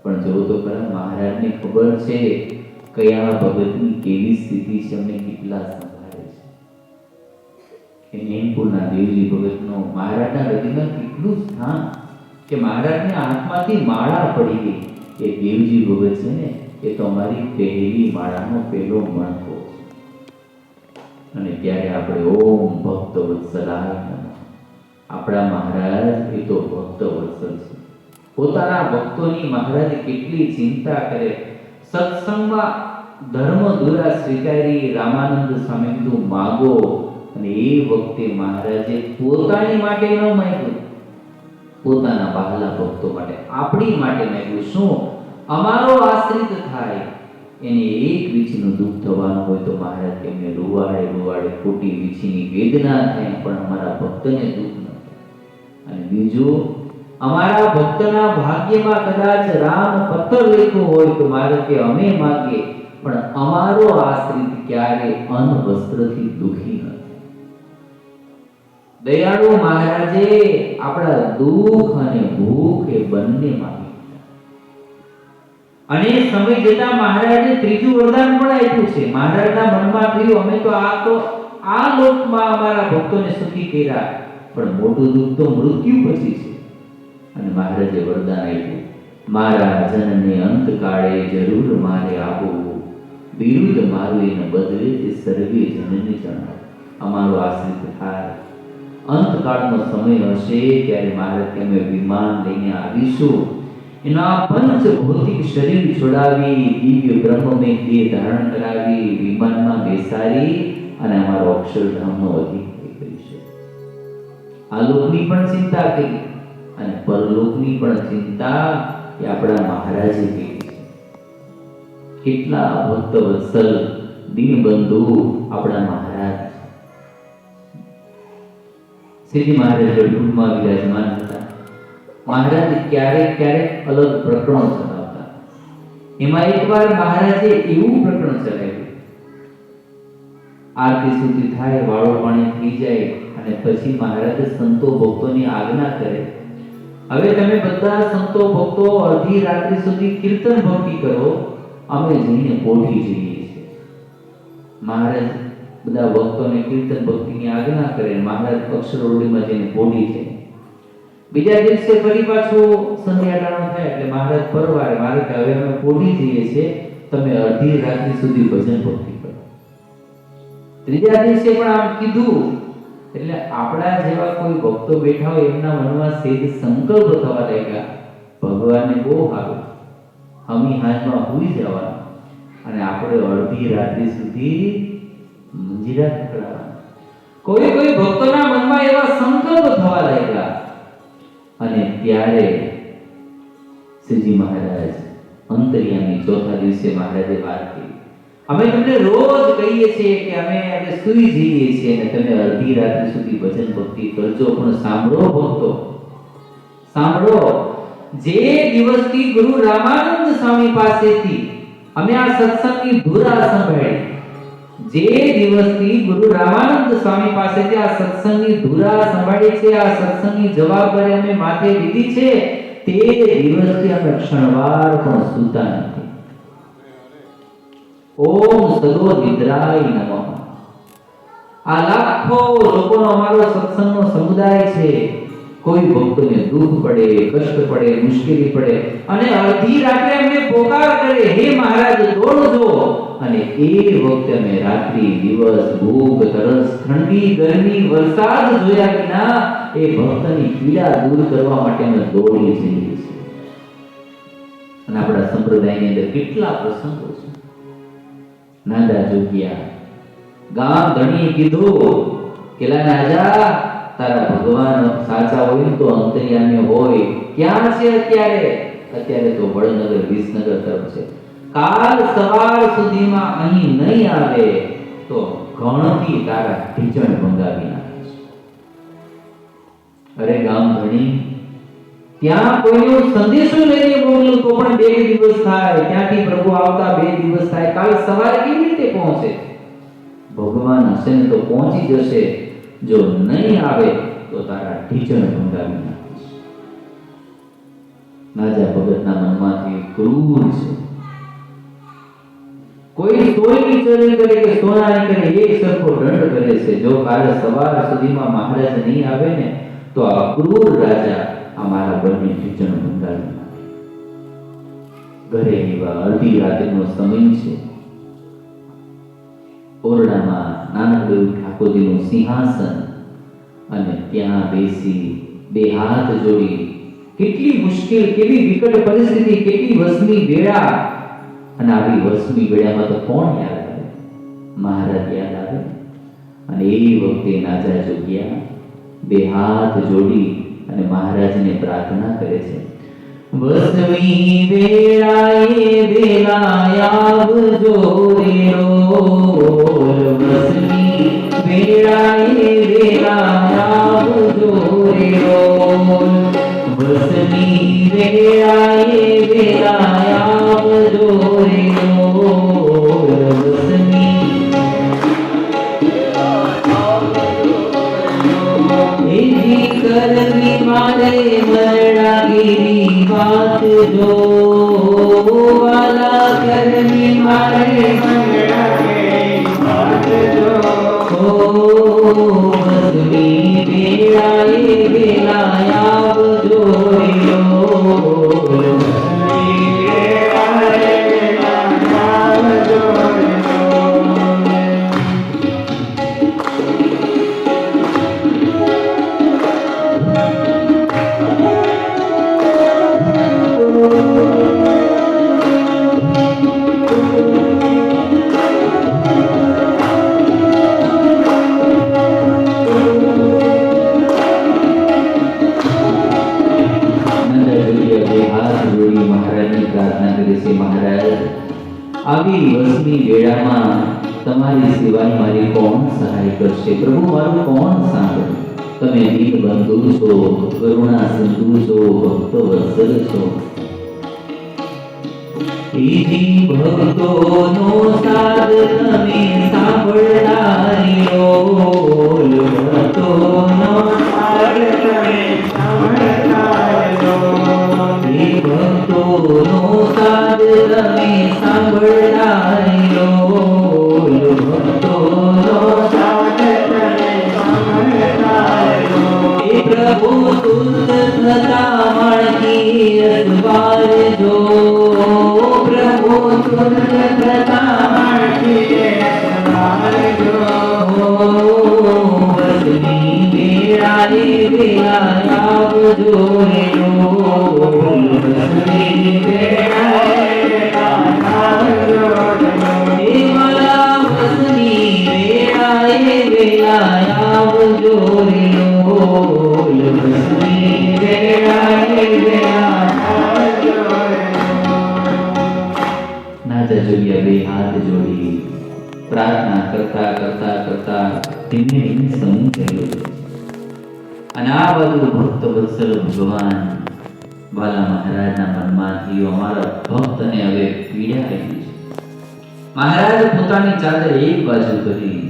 પણ જો તો ખરા મહારાજને ખબર છે કયા ભગતની કેવી સ્થિતિ છે, અમને કેટલા સંભાળે છે. નેમપુરના દેવજી ભગતનો મહારાજના હૃદયમાં કેટલું સ્થાન કે મહારાજના હાથમાંથી માળા પડી ગઈ. એ દેવજી ભગત છે ને, એ તો અમારી પહેલી માળાનો પહેલો મણકો છે. અને ત્યારે આપણે ઓમ ભક્ત વત્સલાય નમઃ. આપણા મહારાજ એ તો ભક્ત વત્સલ છે. પોતાના ભક્તોની મહારાજ કેટલી ચિંતા કરે. સત્સંગમાં ધર્મ દુરા સ્વીકારી રામાનંદ સ્વામી કીધું માગો, અને એ વખતે મહારાજે પોતાની માટે ન માંગ્યું, પોતાના બહાલા ભક્તો માટે, આપણી માટે માંગ્યું. શું? અમારો આશ્રિત થાય એને એક વીછીનું દુઃખ થવાનું હોય તો મહારાજ એમને રૂવાડે રૂવાડે ખોટી વીછીની વેદના થાય, પણ અમારા ભક્તને દુઃખ ન થાય. અને બીજું, અમારા ભક્તના ભાગ્યમાં કદાચ રામ પથ્થર લખ્યો હોય તો મારે કે અમે માગીએ, પણ અમારો આશ્રિત ક્યારે અન્ન વસ્ત્રથી દુઃખી ન થાય. દયાળુ મહારાજે આપણા દુઃખ અને ભૂખ એ બંને માગી. અને સમય જતા મહારાજે ત્રીજું વરદાન પણ આપ્યું છે. મહારાજના મનમાં થયું અમે તો આ લોકમાં અમારા ભક્તોને સુખી કર્યા, પણ મોટું દુઃખ તો મૃત્યુ પછી છે. અને મહારાજે વરદાન આપ્યું, મારા જનને અંતકાળે જરૂર મારે આવવું, વિરુદ્ધ મારું એને બદલે તે સર્વે જનને જણાવ. અમારો આશ્રિત થાય, અંતકાળનો સમય હશે ત્યારે મહારાજ કે અમે વિમાન લઈને આવીશું, એના પંચ ભૌતિક શરીર છોડાવી દિવ્ય બ્રહ્મમય દેહ ધારણ કરાવી વિમાનમાં બેસાડી અને અમારો અક્ષરધામનો અધિકાર કરીશું. આ લોકની પણ ચિંતા કરી અને પરલોકની પણ ચિંતા એ આપણા મહારાજે કરી છે. કેટલા ભક્ત વત્સલ દીનબંધુ આપણા મહારાજ. શ્રીજી મહારાજ ગઢડમાં વિરાજમાન હતા. મહારાજ ક્યારેક ક્યારેક અલગ પ્રકરણો ચલાવતા. એમાં એકવાર મહારાજે એવું પ્રકરણ ચલાવ્યું, આરતી સુધી થાય, વાળો પાણી થઈ જાય અને પછી મહારાજ સંતો ભક્તોની આજ્ઞા કરે, હવે તમે બધા સંતો ભક્તો અડધી રાત્રિ સુધી કીર્તન ભક્તિ કરો, અમે જઈને પોઢી જઈએ છીએ. મહારાજ બધા ભક્તોને કીર્તન ભક્તિની આજ્ઞા કરે. મહારાજ અક્ષરોડીમાં જઈને પોઢી જાય. બીજા દિવસે ફરી પાછું સંધ્યાટાણું થાય એટલે મહારાજ પરવારે, મારે કે હવે અમે પોઢી જઈએ છીએ, તમે અડધી રાત્રિ સુધી ભજન ભક્તિ કરો. ત્રીજા દિવસે પણ આમ કીધું એટલે આપણા જેવા કોઈ ભક્તો બેઠા હોય એમના મનમાં સેજ સંકલ્પ થવા લાગ્યા, ભગવાનને બહુ સારું, હમી હાજમાં હુઈ જવાનું અને આપણે અડધી રાત્રિ સુધી મંજીરા પકડાવવાના. કોઈ કોઈ ભક્તોના મનમાં એવા સંકલ્પ થવા લાગ્યા. અને ત્યારે શ્રીજી મહારાજ અંતર્યામી ચોથા દિવસે મહારાજે વાત કરી, અમે તમને રોજ કહીએ છીએ કે અમે આજે સૂઈ જઈએ છીએ અને તમે અડધી રાત્રિ સુધી ભજન ભક્તિ કરજો, પણ સાંભળો ભક્તો, સાંભળો, જે દિવસથી ગુરુ રામાનંદ સ્વામી પાસેથી અમે આ સત્સંગની ધુરા સંભાળી, જે દિવસથી ગુરુ રામાનંદ સ્વામી પાસેથી આ સત્સંગની ધુરા સંભાળી છે, આ સત્સંગની જવાબદારી અમે માથે લીધી છે, તે દિવસથી અમે ક્ષણવાર પણ સૂતા નથી. ઓમ સદો નિદ્રાય નમઃ. આ લાખો લોકોનો અમારો સત્સંગનો સમુદાય છે. કોઈ ભક્તોને દુઃખ પડે, કષ્ટ પડે, મુશ્કેલી પડે અને અડધી રાત્રે અમને પોકાર કરે, હે મહારાજ દોડજો, અને એ વખતે અમે રાત્રિ દિવસ ભૂખ તરસ ઠંડી ગરમી વરસાદ જોયા વિના એ ભક્તની પીડા દૂર કરવા માટે અમે દોડી જઈએ છીએ. અને આપણા સંપ્રદાયની અંદર કેટલા પ્રસંગો છે. નાદા જોગ્યા ગામ ધણીએ કીધું કે લા રાજા, તારા ભગવાન સાચા હોય તો અંતર્યામી હોય, ક્યાં છે અત્યારે? અત્યારે તો વડનગર વિસનગર તરફ છે. કાલ સવાર સુધીમાં અહીં નહીં આવે તો ઘણથી તારા ઢીચણ ભંગાવી નાખીશ. અરે ગામ ધણી, ત્યાં કોઈનો સંદેશો લઈને મોકલું તો પણ 2 દિવસ થાય, ત્યાંથી પ્રભુ આવતા 2 દિવસ થાય, કાલ સવારે કેવી રીતે પહોંચે? ભગવાન હશે ને તો પહોંચી જશે, જો નહીં આવે તો તારા ઢીચણ ભંગાવી નાખીશ. નાજા ભગતના મનમાંથી ક્રૂર છે. કોઈ સોયની ચોરી કરે કે સોનાની કરે એક સરખો દંડ કરે છે. જો કાલે સવાર સુધીમાં મહારાજ નહીં આવે ને તો આ ક્રૂર રાજા અમારા બંને ખીચણ બંધાવી નાખે. ઘરે એવા અડધી રાતનો સમય છે. ઓરડામાં નાનકડું ઠાકોરજીનું સિંહાસન અને ત્યાં બેસી બે હાથ જોડી કેટલી મુશ્કેલ, કેવી વિકટ પરિસ્થિતિ, કેટલી વસમી વેળા, અને આવી વસમી વેળામાં તો કોણ યાદ આવે? મહારાજ યાદ આવે. અને એ વખતે નાજા જોગ્યા બે હાથ જોડી અને મહારાજને પ્રાર્થના કરે છે. વસમી વેળાએ વેલા આવજો રે રોલ, વસમી વેળાએ વેલા આવજો રે રોલ, વસમી વેળાએ વેલા આવજો રે રોલ, વસમી એજી કરવી મારે મરણાગીની વાત જો, વાલા કરવી મારે મરણાગીની વાત જો. વસમી વેળાએ વેલા આવજો રે રોલ, વસમી વેળાએ વેલા આવજો રે રોલ. આવી વસમી વેળામાં તમારી સિવાય મારી કોણ સહાય કરશે? પ્રભુ મારું કોણ સાંભળે? તમે દીન બંધુ છો, કરુણા સિંધુ છો, ભક્ત વત્સલ છો. એજી ભક્તોનો સાદ તમે સાંભળનારી ઓલ, ભક્તોનો સાદ તમે સાંભળનારી ઓલ, એ ભક્તોનો સાદ તમે સાંભળનારી ઓલ, ભક્તોનો સાદ તમે સાંભળનારી ઓલ. એ પ્રભુ તુલત થતા માણકી અસવાર જો, પ્રભુ તુલત થતા માણકી અસવાર જો. વસમી વેળાએ વેલા આવજો રે રોલ, વસમી વેળાએ વેલા આવજો રે રોલ. એ વાલા વસમી વેળાએ વેલા આવજો રે રોલ, વસમી વેળાએ વેલા આવજો રે રોલ. નાજા જોગ્યા બે હાથ જોડી પ્રાર્થના કરતા કરતા કરતા ધીમે ધીમે સમય ગયો. અને આ બધું ભક્ત વત્સલ ભગવાન વાલા મહારાજના મનમાંથી અમારા ભક્તને હવે પીડા આવી છે. મહારાજ પોતાની ચાદર એક બાજુ કરી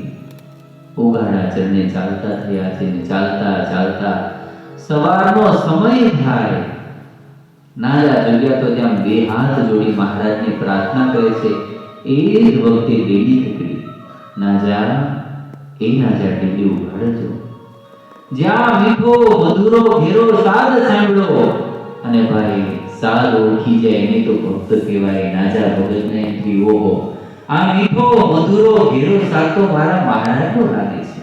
ઉગાડા ચરણે ચાલતા થયા છે. ચાલતા ચાલતા સવારનો સમય થાય. નાજા જોગ્યા તો ત્યાં બે હાથ જોડી મહારાજની પ્રાર્થના કરે છે. એ જ વખતે ડેલી નીકળી. નાજા ડેલી ઉઘાડજો. જ્યાં મીઠો મધુરો ઘેરો સાદ સાંભળો. અને ભાઈ સાદ ઓળખી જાય એને તો ભક્ત કહેવાય. નાજા ભગતને એમથી ઓહો, આ મીઠો મધુરો ઘેરો સાદ તો મારા મહારાજનો લાગે છે.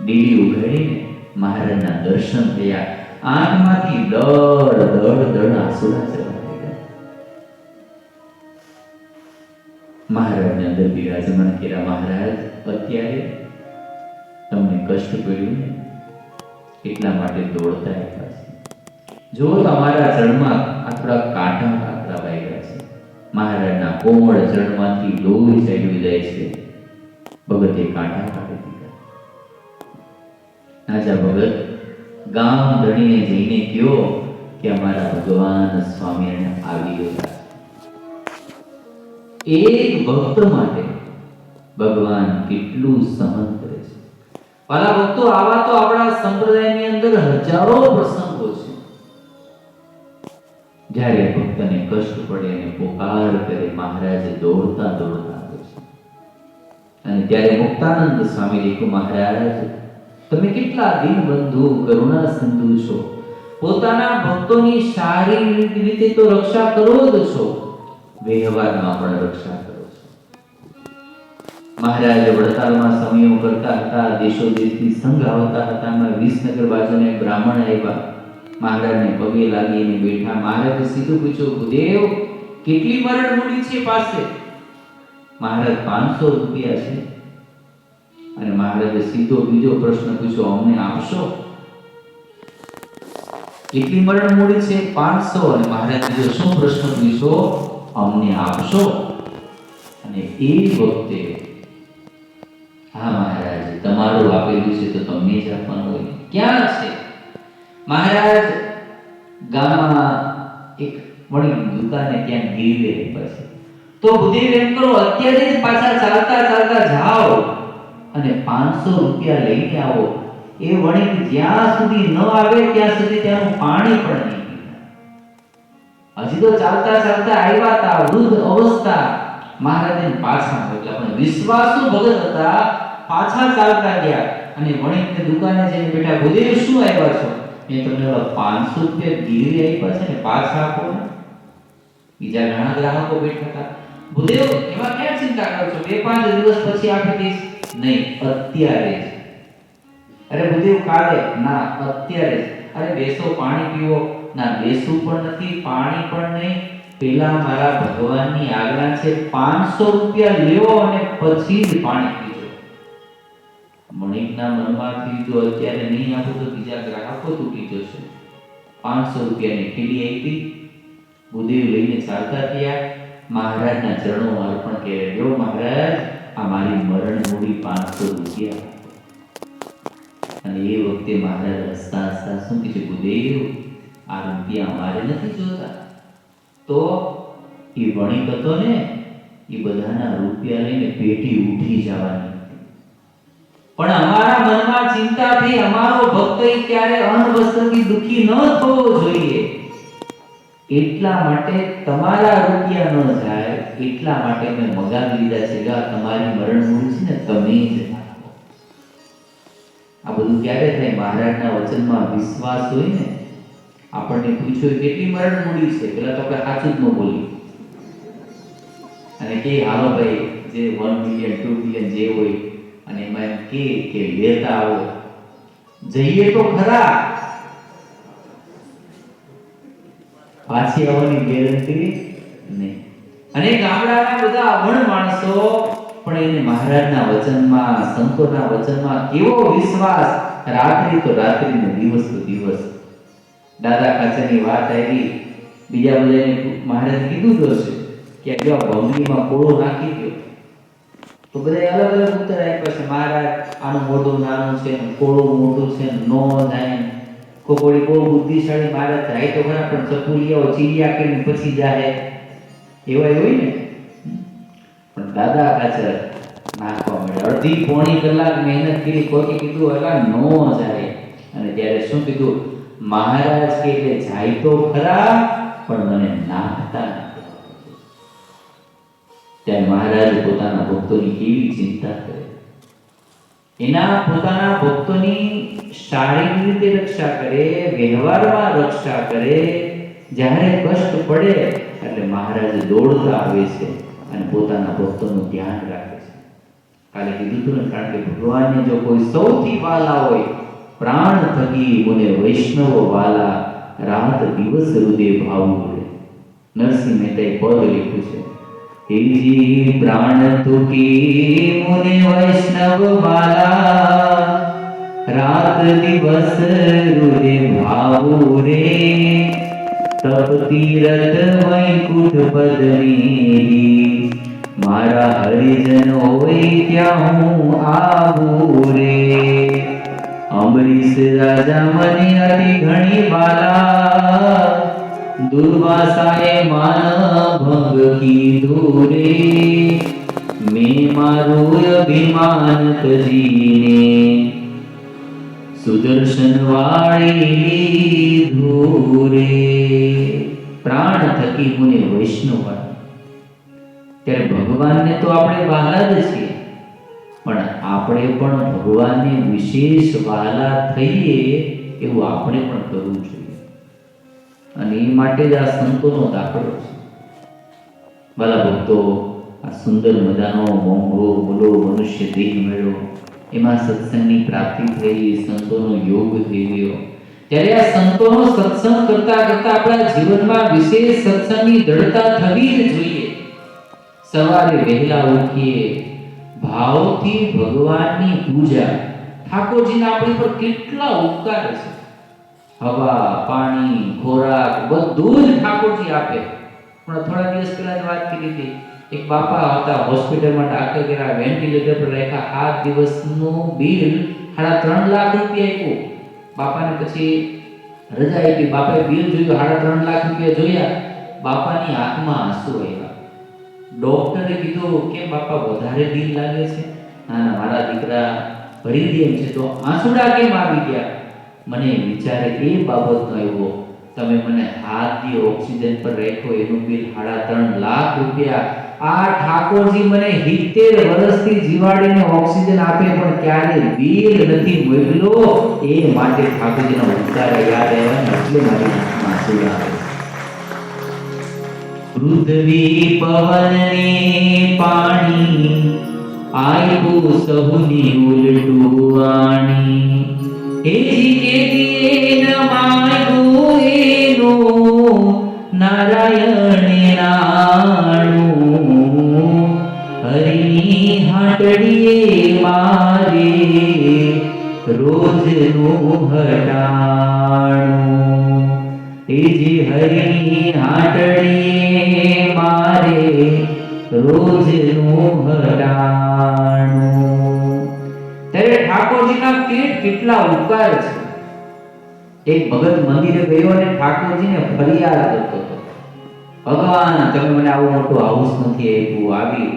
ડેલી ઉઘાડીને મહારાજના દર્શન થયા. આંખમાંથી દળ દળ દળ આંસુડા જવા લાગ્યા. મહારાજને અંદર બિરાજમાન કર્યા. મહારાજ, અત્યારે તમને કષ્ટ પડ્યું ને એટલા માટે દોડતા આવ્યા છે. જો તમારા ચરણમાં આ થોડા કાંટા વાગ્યા છે. મહારાજના કોમળ ચરણમાંથી લોહી ચાલ્યું જાય છે. ભગતે કાંટા કાઢી દીધા. નાજા ભગત ગામ ધણીને જઈને કહ્યો કે અમારા ભગવાન સ્વામિનારાયણ આવી ગયા. એક ભક્ત માટે ભગવાન કેટલું સહન કરે છે. વાલા ભક્તો, આવા તો આપણા સંપ્રદાયની અંદર હજારો પ્રસંગો છે. જ્યારે ભક્તને કષ્ટ પડે અને પોકાર કરે, મહારાજ દોડતા દોડતા આવે છે. અને ત્યારે મુક્તાનંદ સ્વામી લખ્યું, મહારાજ તમે કેટલા દીનબંધુ કરુણા સિંધુ છો, પોતાના ભક્તોની શારીરિક રીતે તો રક્ષા કરો જ છો, વ્યવહારમાં પણ રક્ષા કરો છો. મહારાજ વડતાલમાં સમયો કરતા હતા, દેશો દેશથી સંઘ આવતા હતા. એમાં વિસનગર બાજુને બ્રાહ્મણ આવ્યા, મહારાજને પગે લાગીને બેઠા. મહારાજે સીધું પૂછ્યું, ગુરુદેવ કેટલી મરણ મૂડી છે પાસે? મહારાજ 500 રૂપિયા છે. અને મહારાજે સીધો બીજો પ્રશ્ન પૂછ્યો, અમને આપશો? કેટલી મરણ મૂડી છે? 500. અને મહારાજે શું પ્રશ્ન પૂછ્યો? અમને આપશો? અને એ વખતે, હા મહારાજ તમારું આપેલું છે તો તમને જ આપવાનું હોય. ક્યાં છે? મહારાજ ગામમાં એક વણી દુકાને ત્યાં ગીરવે પાસે. તો બુદ્ધિ એમ કરો, અત્યારે જ પાછા ચાલતા ચાલતા જાઓ અને 500 રૂપિયા લઈને આવો. એ વણિક જ્યાં સુધી ન આવે ત્યાં સુધી ત્યાંનું પાણી પણ નહીં પીતા. હજી તો ચાલતા ચાલતા આવ્યા હતા, વૃદ્ધ અવસ્થા. મહારાજને પાછા મોકલ્યા, પણ વિશ્વાસુ ભગત હતા, પાછા ચાલતા ગયા. અને વણિકની દુકાને જઈને બેઠા, ગુરુદેવ શું આવ્યા છો? મેં તમને 500 રૂપિયા ગીરવે આપ્યા છે ને, પાછા આપો ને. બીજા ઘણા ગ્રાહકો બેઠા હતા. ગુરુદેવ એમાં ક્યાં ચિંતા કરો છો? 2-5 દિવસ પછી આપી દઈશ. નહીં, અત્યારે જ. અરે ગુરુદેવ કાલે? ના, અત્યારે જ. અરે બેસો પાણી પીવો. ના, બેસું પણ નથી, પાણી પણ નહીં. પેલા મારા ભગવાનની આજ્ઞા છે, 500 રૂપિયા લ્યો અને પછી જ પાણી પીજો. મણિકના મનમાંથી જો અત્યારે નહીં આપો તો બીજા ગ્રાહકો તૂટી જશે. 500 રૂપિયાની ઠીલી આપી, ગુરુદેવ લઈને ચાલતા થયા. મહારાજના ચરણોમાં અર્પણ કર્યા, લ્યો મહારાજ, આ મારી મરણ મૂડી 500 રૂપિયા. અને એ વખતે મહારાજ હસતા હસતા શું કીધું, ગુરુદેવ આ રૂપિયા અમારે નથી જોતા. તો એ વણિક હતો ને, એ બધાના રૂપિયા લઈને પેટી ઉઠી જવાની. પણ અમારા મનમાં ચિંતા થઈ, અમારો ભક્ત ક્યારે અન્ન વસ્ત્રથી દુખી ન થવો જોઈએ, એટલા માટે તમારા રૂપિયા ન જાય, એટલા માટે મેં મગાવી લીધા છે. તમારી મરણ મૂડી છે ને, તમે જ આપો. આ બધું ક્યારે થાય? મહારાજના વચનમાં વિશ્વાસ હોય ને. આપણને પૂછ્યું કેટલી મરણ મૂડી છે, પેલા તો આપણે સાચું જ ન બોલી અને કે હાલો ભાઈ જે 1 મિલિયન 2 મિલિયન જે હોય, અને એમાં એમ કે લેતા આવો, જઈએ તો ખરા, પાછી આવવાની ગેરંટી નહીં. અને ગામડાના બધા અભણ માણસો પણ એને મહારાજના વચનમાં, સંતોના વચનમાં કેવો વિશ્વાસ! રાત્રિ તો રાત્રિ ને દિવસ તો દિવસ. દાદા કાચાની વાત આવી, બીજા બધાને મહારાજ કીધું તો છે કે જો ભંગીમાં કોળો નાખી દો, તો બધા અલગ અલગ ઉત્તર આપ્યા છે. મહારાજ આનું મોઢું નાનું છે, કોળું મોટું છે, નો જાય. કોકોડી બહુ બુદ્ધિશાળી, મહારાજ જાય તો ખરા પણ ચપુલિયાઓ ચીડિયા કરીને પછી જાય, એવા હોય ને. પણ દાદા કાચર નાખવા મળે. અડધી પોણી કલાક મહેનત કરી, કોઈ કીધું એલા નો જાય. અને ત્યારે શું કીધું મહારાજ કે એટલે જાય તો ખરા પણ મને નાખતા નથી. ત્યારે મહારાજ પોતાના ભક્તોની કેવી ચિંતા કરે, એના પોતાના ભક્તોની શારીરિક રીતે રક્ષા કરે, વ્યવહારમાં રક્ષા કરે. જ્યારે કષ્ટ પડે એટલે મહારાજ દોડતા આવે છે અને પોતાના ભક્તોનું ધ્યાન રાખે છે. કાલે કીધું હતું ને, કારણ કે ભગવાનને જો કોઈ સૌથી વાલા હોય, પ્રાણ થકી મને વૈષ્ણવ વાલા, રાત દિવસ હૃદય ભાવું. નરસિંહ મહેતાએ પદ લખ્યું છે, જી પ્રાણ થકી મને વૈષ્ણવ વાલા, રાત દિવસ હૃદય ભાવું રે. તપ તીરથ વૈકુંઠ પદની, મારા હરિજન હોય ત્યાં હું આવું રે. અમરીશ રાજા મને અતિ ઘણી વાલા, દુર્વાસાએ માન ભંગ કીધું રે. મેં મારું અભિમાન તજીને સુદર્શન વાળી લીધું રે. પ્રાણ થકી હું ને વૈષ્ણવ. ત્યારે ભગવાનને તો આપણે વહાલા જ છીએ, પણ આપણે પણ ભગવાનને વિશેષ વહાલા થઈએ એવું આપણે પણ કરવું જોઈએ. અને એ માટે જ આ સંતોનો દાખલો છે. વાલા ભક્તો, આ સુંદર મજાનો મોંઘો બોલો મનુષ્ય દેહ મળ્યો, એમાં સત્સંગની પ્રાપ્તિ થઈ, સંતોનો યોગ થઈ ગયો. ત્યારે આ સંતોનો સત્સંગ કરતા કરતા આપણા જીવનમાં વિશેષ સત્સંગની દ્રઢતા થવી જ જોઈએ. સવારે વહેલા ઉઠીએ, ભાવથી ભગવાનની પૂજા. ઠાકોરજીના આપણી પર કેટલા ઉપકાર છે. હવા, પાણી, ખોરાક બધું જ ઠાકોરજી આપે. પણ થોડા દિવસ પહેલા જ વાત કરી હતી, એક બાપા હતા, હોસ્પિટલમાં દાખલ કર્યા, વેન્ટિલેટર પર રાખ્યા, 7 દિવસનું બિલ 3.5 લાખ રૂપિયા આપ્યું. બાપાને પછી રજા આપી, બાપાએ બિલ જોયું, 3.5 લાખ રૂપિયા જોયા, બાપાની આંખમાં આંસુ આવ્યા. ડોક્ટરે કીધું કે બાપા વધારે બિલ લાગે છે? ના ના, મારા દીકરા ભરી દે એમ છે. તો આંસુડા કેમ આવી ગયા? મને વિચારે એ બાબતનો આવ્યો, તમે મને હાથ દી ઓક્સિજન પર રાખ્યો, એનું બિલ 3.5 લાખ રૂપિયા. આ ઠાકોરજી મને 70 વર્ષથી જીવાડીને ઓક્સિજન આપે, પણ ક્યારે બિલ નથી મોકલ્યો. એ માટે ઠાકોરજીનો ઉપકાર યાદ આવ્યા ને એટલે મારી આંખમાં આંસુ આવે. પૃથ્વી પવનને પાણી આયુ સહુની ઉલટું આણી. એજી કેતી ન માયુ એનો નારાયણે નાણું. હરિની હાટડીએ મારે રોજનું હટાણું. એજી હરિની હાટડીએ મારે રોજનું હટાણું. ત્યારે ઠાકોરજીના કેટલા ઉપકાર છે. એક ભગત મંદિરે ગયો અને ઠાકોરજીને ફરિયાદ કરતો હતો, ભગવાન તમે મને આવું મોટું હાઉસ નથી આપ્યું, આવી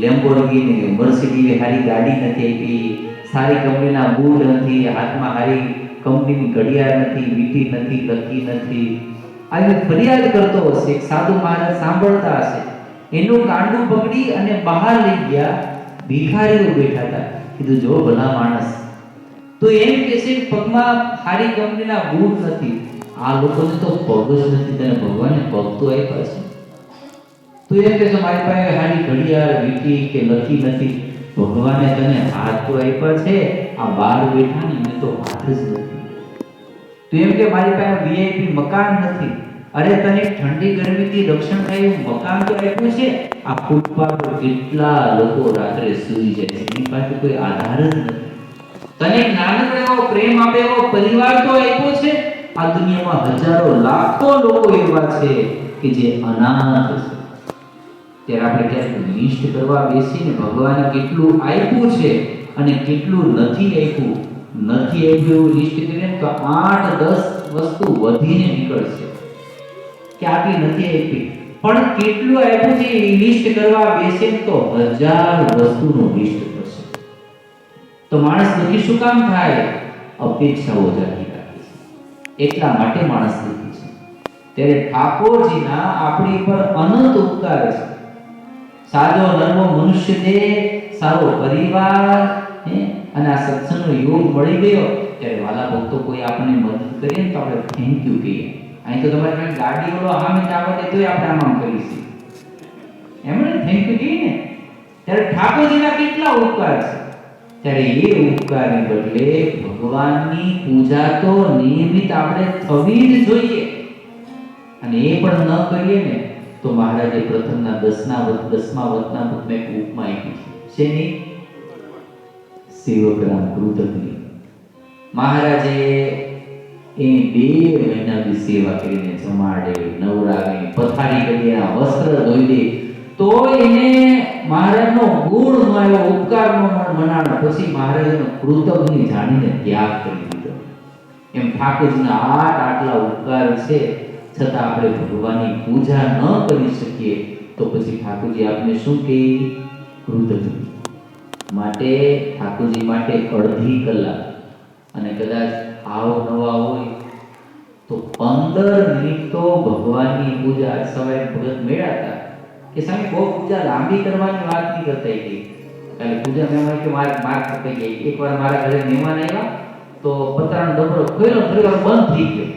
લેમ્બોર્ગિની મર્સિડીઝ સારી ગાડી નથી આપી, સારી કંપનીના બૂટ નથી, હાથમાં સારી કંપનીની ઘડિયાળ નથી, વીંટી નથી, લકી નથી. આવી ફરિયાદ કરતો હશે. એક સાધુ મહારાજ સાંભળતા હશે, એનું કાંડું પકડી અને બહાર લઈ ગયા. ભિખારીઓ બેઠા હતા. કીધું, જો ભલા માણસ, તો એમ કે છે પગમાં સારી કંપનીના બૂટ નથી, આ લોકોને તો પગ જ નથી, તને ભગવાને પગ તો આપ્યા છે. તો એમ કે મારી પાસે સારી ઘડિયાળ, વીંટી કે લકી નથી, ભગવાને તને હાથ તો આપ્યા છે, આ બહાર બેઠા ને એને તો હાથ જ નથી. તો એમ કે મારી પાસે વીઆઈપી મકાન નથી, અરે તને ઠંડી ગરમીથી રક્ષણ થાય એવું મકાન તો આપ્યું છે, આ ફૂટપાથ પર કેટલા લોકો રાત્રે સૂઈ જાય છે, એની પાસે કોઈ આધાર જ નથી. તને નાનકડો એવો પ્રેમ આપે એવો પરિવાર તો આપ્યો છે, આ દુનિયામાં હજારો લાખો લોકો એવા છે કે જે અનાથ છે. ત્યારે આપણે ક્યારેક લિસ્ટ કરવા બેસીને ભગવાને કેટલું આપ્યું છે અને કેટલું નથી આપ્યું એવું લિસ્ટ કરીએ તો 8-10 વસ્તુ વધીને નીકળશે કે આટલી નથી આપી. પણ કેટલું આપ્યું છે એ લિસ્ટ કરવા બેસે તો 1000 વસ્તુનું લિસ્ટ થશે. તો માણસ દુઃખી શું કામ થાય? અપેક્ષાઓ જાગી રાખે છે, એટલા માટે માણસ દુઃખી છે. ત્યારે ઠાકોરજીના આપણી પર અનંત ઉપકાર છે. સાદો નરમો મનુષ્ય દેહ, સારો પરિવાર, અને આ સત્સંગનો યોગ મળી ગયો. ત્યારે વાલા ભક્તો, કોઈ આપણને મદદ કરીએ તો આપણે થેન્ક યુ કહીએ. અહીં તો તમારી પાસે ગાડી વાળો આમ જ આવડે તોય આપણે આમ કરીશું, એમણે થેન્ક યુ કહીએ ને. ત્યારે ઠાકોરજીના કેટલા ઉપકાર છે. ત્યારે એ ઉપકારને બદલે ભગવાનની પૂજા તો નિયમિત આપણે થવી જ જોઈએ. અને એ પણ ન કરીએ ને તો મહારાજે પ્રથમના 10મા વતનામૃતમાં એક ઉપમા આપી છે. શેની? સેવકરામ કૃતજ્ઞ. મહારાજે એની 2 મહિનાની સેવા કરીને જમાડે, નવરાવે, પથારી કરી, વસ્ત્ર ધોઈ દે, તો એને મહારાજનો ગુણ મળ્યો, ઉપકારનો મનાણો. પછી મહારાજનો કૃતજ્ઞ જાણીને ત્યાગ કરી દીધો. એમ ઠાકોરજીના આટલા ઉપકાર છે, છતાં આપણે ભગવાનની પૂજા ન કરી શકીએ તો પછી ઠાકોરજી આપને શું કહે? કૃતજ્ઞ. માટે ઠાકોરજી માટે અડધી કલાક, અને કદાચ આવ નવા હોય તો 15 મિનિટ તો ભગવાનની પૂજા. આજ સવારે ભગત મેળા હતા કે સામે બહુ પૂજા લાંબી કરવાની વાત નહીં કરતા હતી. કાલે પૂજા મહેમાન કે માર કપાઈ ગઈ. એકવાર મારા ઘરે મહેમાન આવ્યા તો પતરાનો ડબરો ખોલ્યો, થોડી વાર બંધ થઈ ગયો.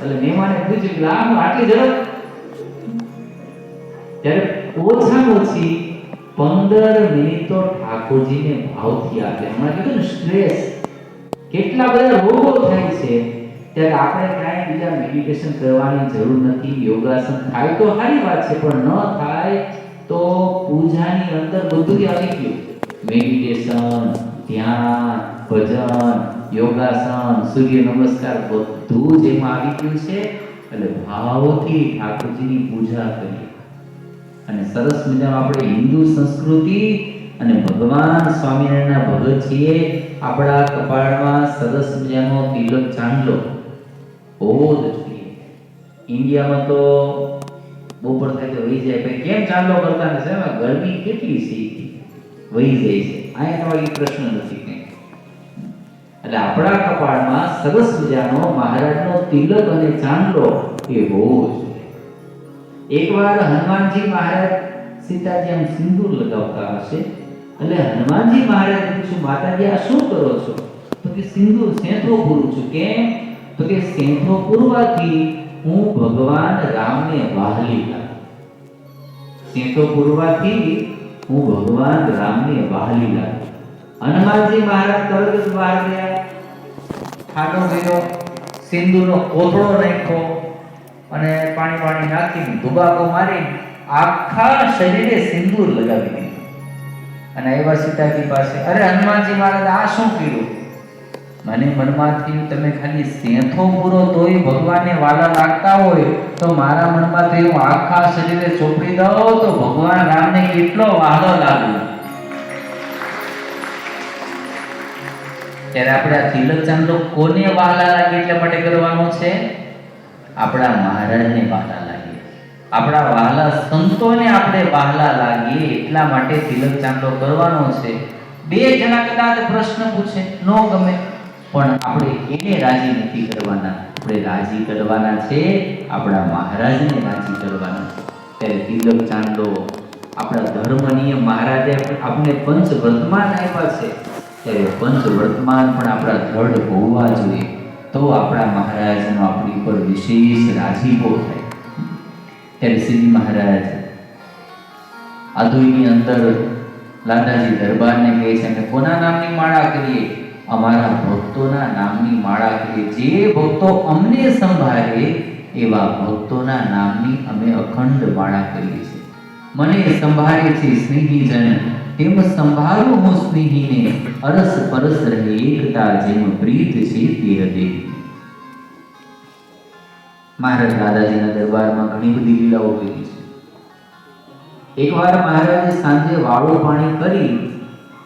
એટલે મહેમાને પૂછ્યું કે આમ આટલી ઝડપ? ત્યારે ઓછામાં ઓછી 15 મિનિટ તો ઠાકોરજીને ભાવથી આપે. હમણાં કીધું ને સ્ટ્રેસ, કેટલા બધા રોગો થાય છે, ત્યારે આપણે કાંઈ બીજા મેડિટેશન કરવાની જરૂર નથી. યોગાસન થાય તો સારી વાત છે, પણ ન થાય તો પૂજાની અંદર બધું આવી ગયું. મેડિટેશન, ધ્યાન, ભજન, યોગાસન, સૂર્ય નમસ્કાર બધું જ એમાં આવી ગયું છે. એટલે ભાવથી ઠાકોરજીની પૂજા કરીએ. અને સરસ મજામાં આપણે હિન્દુ સંસ્કૃતિ અને ભગવાન સ્વામિનારાયણના ભગત છીએ. આપણા કપાળમાં સરસ મજાનો તિલક ચાંદલો હોવો જ જોઈએ. ઇન્ડિયામાં તો બપોર થાય તો વહી જાય, ભાઈ કેમ ચાંદલો કરતા નથી? એમાં ગરમી કેટલી છે, વહી જાય છે. અહીંયા તો એ પ્રશ્ન નથી કંઈ. એટલે આપણા કપાળમાં સરસ મજાનો મહારાજનો તિલક અને ચાંદલો એ હોવો જોઈએ. એકવાર હનુમાનજી મહારાજ સીતાજી આમ સિંદૂર લગાવતા હશે, એટલે હનુમાનજી મહારાજે પૂછ્યું, માતાજી આ શું કરો છો? તો કે સિંદૂર સેંથો પૂરું છું. કેમ? તો કે સેંથો પૂરવાથી હું ભગવાન રામને વહાલી લાગુ. સેંથો પૂરવાથી હું ભગવાન રામને વહાલી લાગુ. હનુમાનજી મહારાજ તરત જ બહાર ગયા, ખાડો ગયો, સિંદૂરનો કોથળો નાખ્યો અને પાણી નાખીને ધુબાકો મારી આખા શરીરે સિંદૂર લગાવી દીધું. અને આવ્યા સીતાજી પાસે. અરે હનુમાનજી મહારાજ આ શું કર્યું? મને મનમાં થયું તમે ખાલી સેંથો પૂરો તોય ભગવાનને વાલા લાગતા હોય તો મારા મનમાં થયું આખા શરીરે ચોપડી દો તો ભગવાન રામને કેટલો વહાલો લાગુ. ત્યારે આપણે આ તિલક ચાંદલો કોને વહાલા લાગે એટલા માટે કરવાનો છે? આપણા મહારાજને વહાલા લાગીએ, આપણા વહાલા સંતોને આપણે વહાલા લાગીએ એટલા માટે તિલક ચાંદલો કરવાનો છે. બે જણા કદાચ પ્રશ્ન પૂછે, નો ગમે, પણ આપણે એને રાજી નથી કરવાના. આપણે રાજી કરવાના છે આપણા મહારાજને રાજી કરવાના છે. ત્યારે તિલક ચાંદલો આપણા ધર્મ નિયમ મહારાજે આપણે પંચ વર્તમાન આપ્યા છે, ત્યારે પંચ વર્તમાન પણ આપણા દ્રઢ હોવા જોઈએ. તો આપણા મહારાજનો આપણી પર વિશેષ રાજીપો થાય. ત્યારે શ્રી મહારાજ આધુની અંદર લાદાજી દરબારને કહે છે કે કોના નામની માળા કરીએ? અમારા ભક્તોના નામની માળા કરીએ. જે ભક્તો અમને સંભાળે એવા ભક્તોના નામની અમે અખંડ માળા કરીએ છીએ. મને સંભાળે છે સ્નેહીજન, તેમ સંભાળું હું સ્નેહીને. અરસ પરસ રહે એકતા, જેમ પ્રીત છે તે હૃદય. મહારાજ દાદાજીના દરબારમાં ઘણી બધી લીલાઓ કરી છે. એકવાર મહારાજે સાંજે વાળું પાણી કરી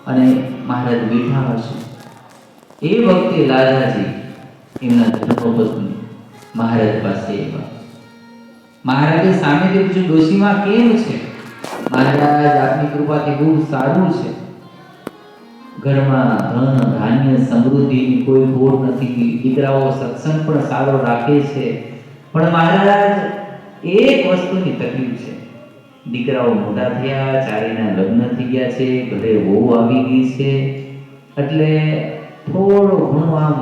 અને મહારાજ બેઠા હશે. એ વખતે દાદાજી એમના ધર્મપત્ની મહારાજ પાસે આવ્યા. મહારાજે સામેથી પૂછ્યું, ડોશીમાં કેમ છે? મહારાજ આપની કૃપાથી બહુ સારું છે. ઘરમાં ધન ધાન્ય સમૃદ્ધિની કોઈ બોર નથી. દીકરાઓ સત્સંગ પણ સારો રાખે છે. પણ મહારાજ એક વસ્તુની તકલીફ છે. દીકરાઓ મોટા થયા, ચારેયના લગ્ન થઈ ગયા છે, ઘરે વહુ આવી ગઈ છે, એટલે થોડો ઘણો આમ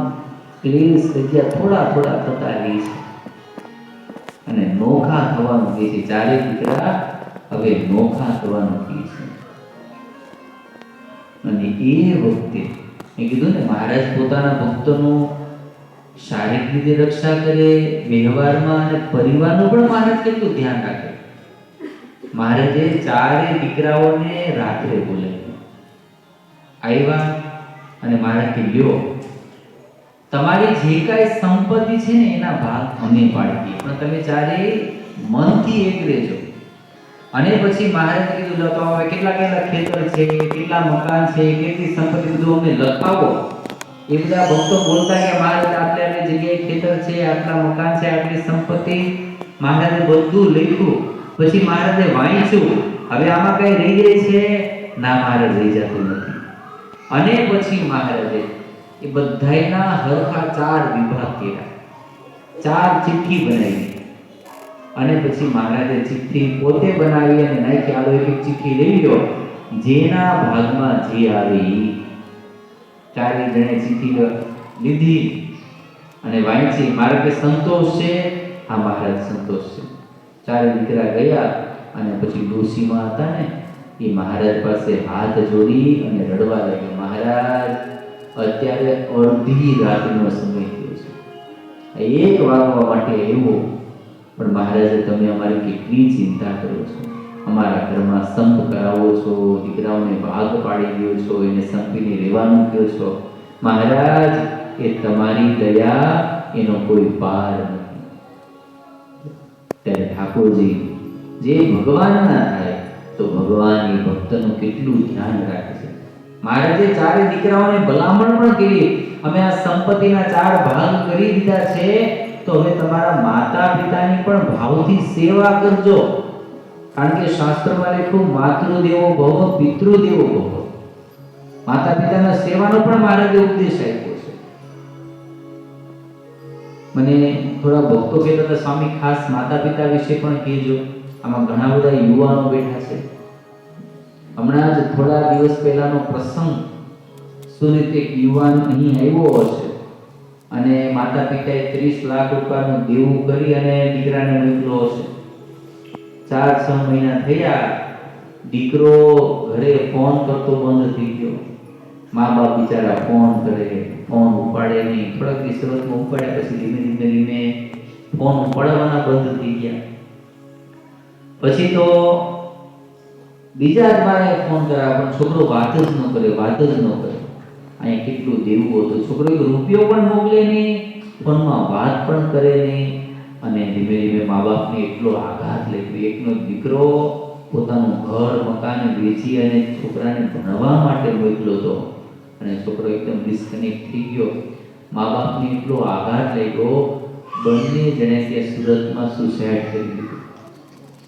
ક્લેશ જગ્યા થોડા થતા રહી છે. અને નોખા થવાનું કહે છે. ચારે દીકરા હવે નોખા થવાનું કહે છે. અને એ વખતે મેં કીધું ને, મહારાજ પોતાના ભક્તોનું શારીરિક રીતે રક્ષા કરે, વ્યવહારમાં અને પરિવારનું પણ મહારાજ કેટલું ધ્યાન રાખે. મહારાજે ચારે દીકરાઓને રાત્રે બોલાવ્યા. આવ્યા અને મહારાજ કે લ્યો, તમારી જે કાંઈ સંપત્તિ છે ને એના ભાગ અમે પાડી દઈએ, પણ તમે ચારે મનથી એક રહેજો. અને પછી મહારાજે કીધું, લો તો હવે કેટલા ખેતર છે, કેટલા મકાન છે, કેટલી સંપત્તિ, બધું અમને લખાવો. એ બધા ભક્તો બોલતા કે મહારાજ આટલી જગ્યાએ ખેતર છે, આટલા મકાન છે, આટલી સંપત્તિ. મહારાજે બધું લખ્યું. પછી મહારાજે વાંચ્યું, હવે આમાં કઈ રહી જાય છે? ના, મહારાજ રહી જતું નથી. અને પછી મહારાજે એ બધાયના હરખા 4 વિભાગ કર્યા. 4 ચિઠ્ઠી બનાવી અને પછી મહારાજે ચિઠ્ઠી પોતે બનાવી અને નાખી, આલો એક ચિઠ્ઠી લઈ લ્યો, જેના ભાગમાં જે આવે ઈ. 4 જણે ચિઠ્ઠી લીધી અને વાંચી. મારે કે સંતોષ છે? હા મહારાજ સંતોષ છે. 4 દીકરા ગયા અને પછી ડોશીમાં હતા ને એ મહારાજ પાસે હાથ જોડી અને રડવા લાગ્યા, મહારાજ અત્યારે અડધી રાતનો સમય થયો છે, 1 વાગવા માટે આવ્યો, પણ મહારાજે તમે અમારી કેટલી ચિંતા કરો છો, અમારા ઘરમાં સંપ કરાવો છો, દીકરાઓને ભાગ પાડી દો છો, એને સંપીને રહેવાનું કહો છો, મહારાજ એ તમારી દયા, એનો કોઈ પાર નથી. ત્યારે ઠાકોરજી જે ભગવાનના થાય તો ભગવાન એ ભક્તનું કેટલું ધ્યાન રાખે છે. મહારાજે 4 દીકરાઓને ભલામણ પણ કરી, અમે આ સંપત્તિના 4 ભાગ કરી દીધા છે, તો હવે તમારા માતા પિતાની પણ ભાવથી સેવા કરજો, કારણ કે શાસ્ત્રમાં લખ્યું માતૃદેવો ભવ પિતૃદેવો ભવ. માતા પિતાના સેવાનો પણ મહારાજે ઉપદેશ આપ્યો છે. મને થોડા ભક્તો કહેતા હતા, સ્વામી ખાસ માતા પિતા વિશે પણ કહેજો, આમાં ઘણા બધા યુવાનો બેઠા છે. હમણાં જ થોડા દિવસ પહેલાનો પ્રસંગ, સુરત એક યુવાન અહીં આવ્યો હશે અને માતા પિતાએ 30 લાખ રૂપિયાનું દેવું કરી અને દીકરાને મોકલ્યો હશે. 4-6 મહિના થયા, દીકરો ઘરે ફોન કરતો બંધ થઈ ગયો. મા બાપ બિચારા ફોન કરે, ફોન ઉપાડે નહીં. થોડાક દિવસમાં ઉપાડ્યા પછી ધીમે ધીમે ફોન ઉપાડવાના બંધ થઈ ગયા. પછી તો બીજા જ મારે ફોન કર્યા, પણ છોકરો વાત જ ન કરે. અહીંયા કેટલું દેવું હતું, છોકરો એક રૂપિયો પણ મોકલે નહીં, ફોનમાં વાત પણ કરે નહીં. અને ધીમે ધીમે મા બાપને એટલો આઘાત લાગ્યો. એકનો દીકરો પોતાનું ઘર મકાન વેચી અને છોકરાને ભણવા માટે મોકલ્યો હતો અને છોકરો એકદમ ડિસ્કનેક્ટ થઈ ગયો. મા બાપને એટલો આઘાત લાગ્યો, બંને જણે ત્યાં સુરતમાં સુસાઇડ કરી લીધું.